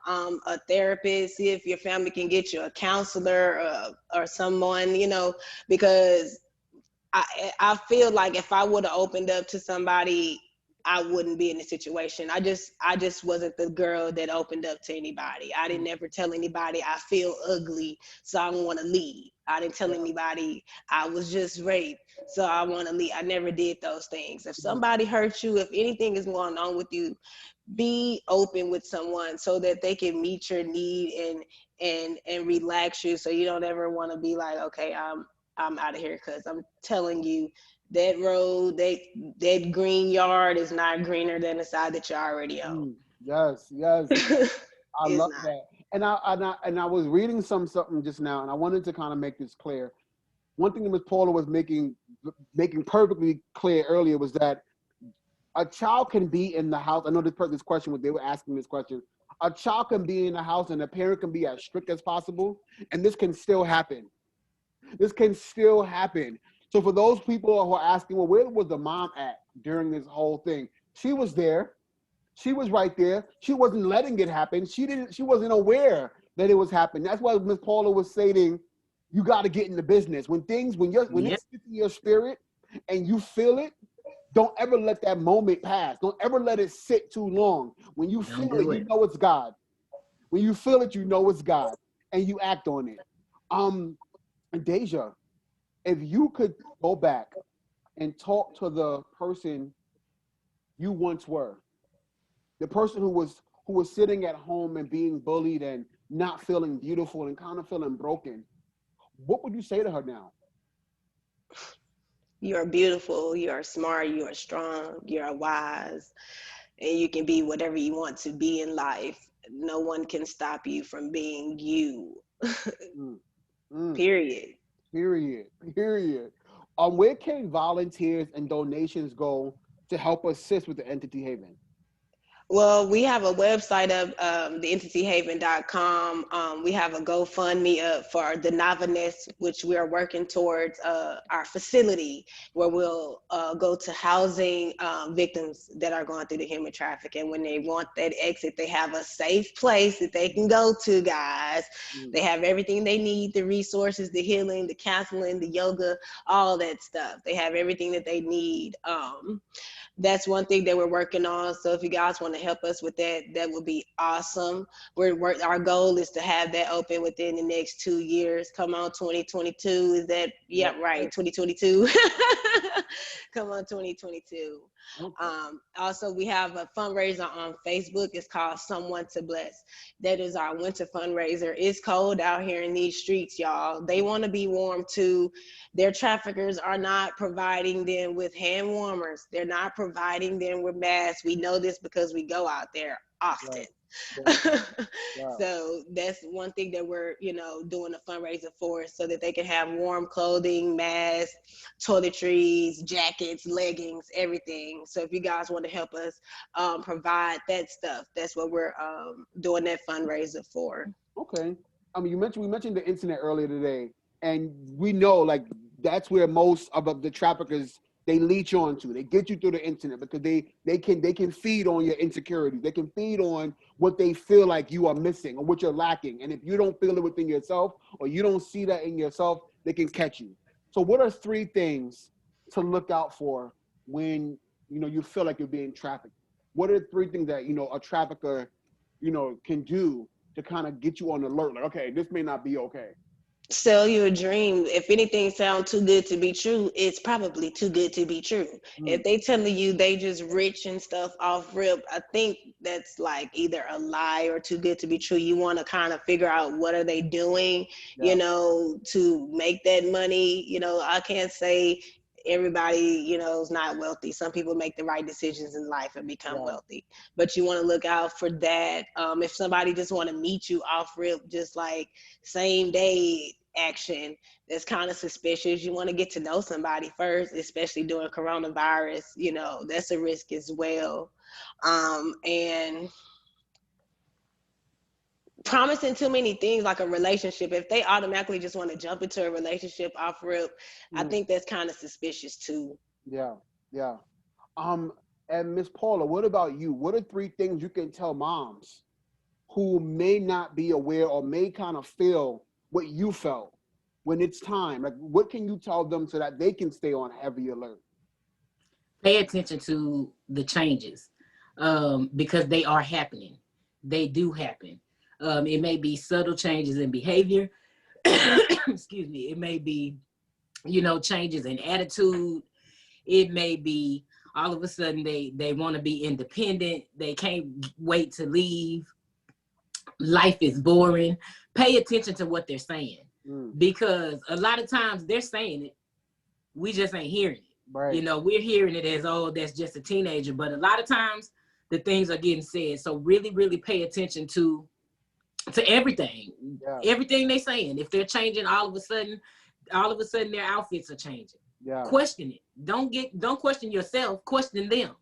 a therapist. See if your family can get you a counselor, or someone, because I feel like if I would have opened up to somebody, I wouldn't be in the situation. I just wasn't the girl that opened up to anybody. I didn't ever tell anybody I feel ugly, so I want to leave. I didn't tell anybody I was just raped, so I want to leave. I never did those things. If somebody hurt you, if anything is going on with you, be open with someone so that they can meet your need and relax you, so you don't ever want to be like, okay, I'm out of here, because I'm telling you, that road, that green yard is not greener than the side that you're already on. Yes, yes. I It's love not. that. And I was reading something just now, and I wanted to kind of make this clear. One thing that Ms. Paula was making perfectly clear earlier was that a child can be in the house. I know this question, they were asking this question. A child can be in the house and a parent can be as strict as possible, and this can still happen. This can still happen. So for those people who are asking, well, where was the mom at during this whole thing? She was there. She was right there. She wasn't letting it happen. She wasn't aware that it was happening. That's why Ms. Paula was saying, you got to get in the business. When it's in your spirit and you feel it, don't ever let that moment pass. Don't ever let it sit too long. When you feel it, you know it's God. When you feel it, you know it's God, and you act on it. Dasia, if you could go back and talk to the person you once were, the person who was sitting at home and being bullied and not feeling beautiful and kind of feeling broken, what would you say to her now? You are beautiful, you are smart, you are strong, you are wise, and you can be whatever you want to be in life. No one can stop you from being you. Mm, mm, Period. period. Where can volunteers and donations go to help assist with the Entity Haven? Well, we have a website of theentityhaven.com. We have a GoFundMe up for the Navanes, which we are working towards our facility where we'll go to housing victims that are going through the human trafficking. When they want that exit, they have a safe place that they can go to, guys. Mm, They have everything they need, the resources, the healing, the counseling, the yoga, all that stuff. They have everything that they need. That's one thing that we're working on. So if you guys want to help us with that, that would be awesome. Our goal is to have that open within the next 2 years. Come on, 2022. Is that, yeah, right, 2022. Come on, 2022. Okay. Also, we have a fundraiser on Facebook. It's called Someone to Bless. That is our winter fundraiser. It's cold out here in these streets, y'all. They want to be warm too. Their traffickers are not providing them with hand warmers. They're not providing them with masks. We know this because we go out there often. Right. Right. Wow. So that's one thing that we're, doing a fundraiser for, so that they can have warm clothing, masks, toiletries, jackets, leggings, everything. So if you guys want to help us provide that stuff, that's what we're doing that fundraiser for. Okay. I mean, we mentioned the internet earlier today, and we know like that's where most of the traffickers they leech on to. They get you through the internet because they can feed on your insecurities. They can feed on what they feel like you are missing or what you're lacking. And if you don't feel it within yourself or you don't see that in yourself, they can catch you. So what are 3 things to look out for when you feel like you're being trafficked? What are 3 things that a trafficker can do to kind of get you on alert? Like, okay, this may not be okay. Sell you a dream. If anything sounds too good to be true, it's probably too good to be true. If they telling you they just rich and stuff off rip, I think that's like either a lie or too good to be true. You want to kind of figure out what are they doing, to make that money. I can't say everybody, is not wealthy. Some people make the right decisions in life and become wealthy, but you want to look out for that. If somebody just want to meet you off rip, just like same day action, that's kind of suspicious. You want to get to know somebody first, especially during coronavirus. That's a risk as well. And promising too many things like a relationship, if they automatically just want to jump into a relationship off rip, I think that's kind of suspicious too. Yeah. And Miss Paula, what about you? What are 3 things you can tell moms who may not be aware or may kind of feel what you felt when it's time? Like, what can you tell them so that they can stay on heavy alert? Pay attention to the changes because they are happening. They do happen. It may be subtle changes in behavior. Excuse me. It may be, changes in attitude. It may be all of a sudden they want to be independent. They can't wait to leave. Life is boring. Pay attention to what they're saying because a lot of times they're saying it. We just ain't hearing it. Right. We're hearing it as, oh, that's just a teenager. But a lot of times the things are getting said. So really, really pay attention to everything. Everything they're saying. If they're changing all of a sudden their outfits are changing. Yeah. Question it. Don't question yourself, question them.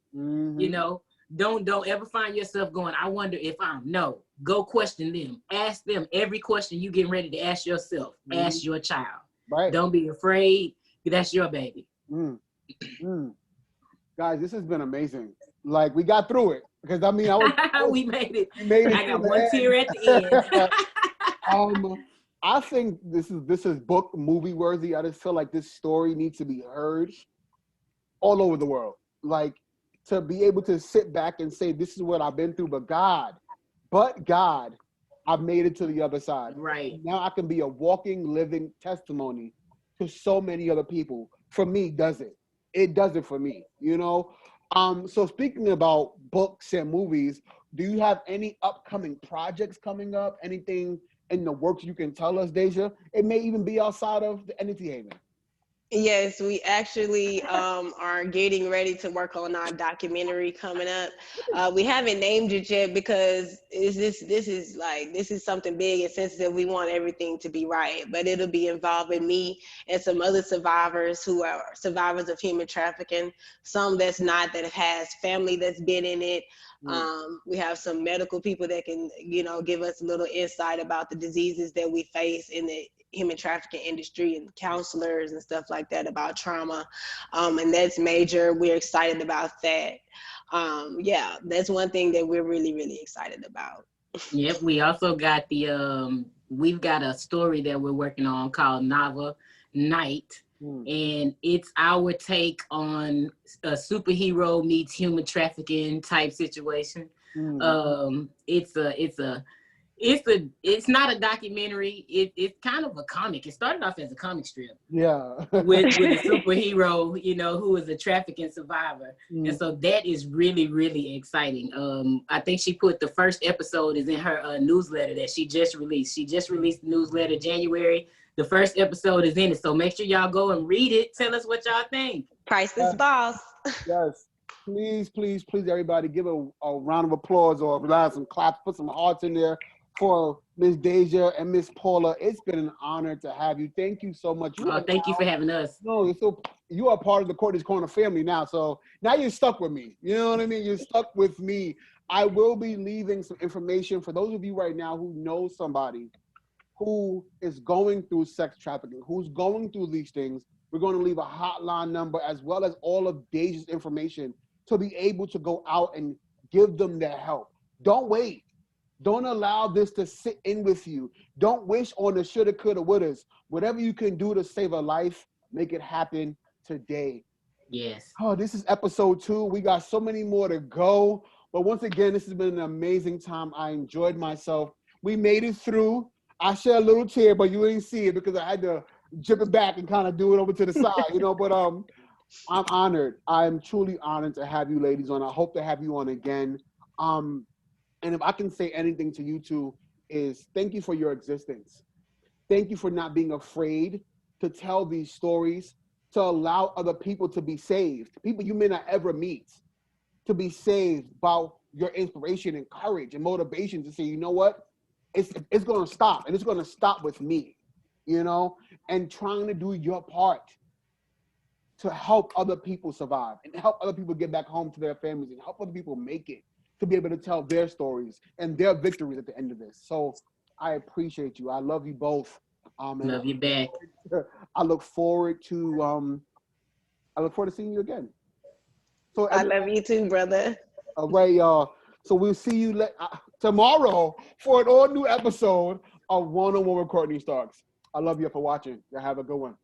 Don't ever find yourself going, I wonder if I'm. No, go question them. Ask them every question you getting ready to ask yourself. Ask your child. Right. Don't be afraid. That's your baby. Guys, this has been amazing. Like, we got through it because I was we made it. I got one tear at the end. I think this is book movie worthy. I just feel like this story needs to be heard all over the world. Like, to be able to sit back and say, this is what I've been through, but God, I've made it to the other side. Right. And now I can be a walking, living testimony to so many other people. For me, it does it for me, So speaking about books and movies, do you have any upcoming projects coming up? Anything in the works you can tell us, Dasia? It may even be outside of the Entity Haven. Yes, we actually are getting ready to work on our documentary coming up. We haven't named it yet because this is something big and sensitive. We want everything to be right, but it'll be involving me and some other survivors who are survivors of human trafficking. Some that's not, that has family that's been in it. We have some medical people that can, give us a little insight about the diseases that we face in the human trafficking industry, and counselors and stuff like that about trauma. And that's major. We're excited about that. That's one thing that we're really, really excited about. Yep. We also got we've got a story that we're working on called Nava Night. And it's our take on a superhero meets human trafficking type situation. It's not a documentary. It's kind of a comic. It started off as a comic strip. Yeah. with a superhero, you know, who is a trafficking survivor. And so that is really, really exciting. I think she put the first episode is in her newsletter that she just released. She just released the newsletter January. The first episode is in it. So make sure y'all go and read it. Tell us what y'all think. Priceless Boss. Yes. Please, please, please, everybody, give a round of applause or some claps, put some hearts in there for Miss Dasia and Miss Paula. It's been an honor to have you. Thank you so much. Thank you for having us. No, you are part of the Courtney's Corner family now. So now you're stuck with me. You know what I mean? You're stuck with me. I will be leaving some information for those of you right now who know somebody who is going through sex trafficking, who's going through these things. We're going to leave a hotline number as well as all of Dasia's information to be able to go out and give them their help. Don't wait. Don't allow this to sit in with you. Don't wish on the shoulda, coulda, wouldas. Whatever you can do to save a life, make it happen today. Yes. Oh, this is episode 2. We got so many more to go. But once again, this has been an amazing time. I enjoyed myself. We made it through. I shed a little tear, but you didn't see it because I had to jump it back and kind of do it over to the side, you know. But I'm honored. I'm truly honored to have you ladies on. I hope to have you on again. And if I can say anything to you two is thank you for your existence. Thank you for not being afraid to tell these stories, to allow other people to be saved, people you may not ever meet, to be saved by your inspiration and courage and motivation to say, you know what, it's going to stop, and it's going to stop with me, you know, and trying to do your part to help other people survive and help other people get back home to their families and help other people make it, to be able to tell their stories and their victories at the end of this. So I appreciate you. I love you both. Love you back. I look forward to seeing you again. So I love you too, brother. All right, y'all. So we'll see you tomorrow for an all new episode of One on One with Courtney Starks. I love you for watching. Y'all have a good one.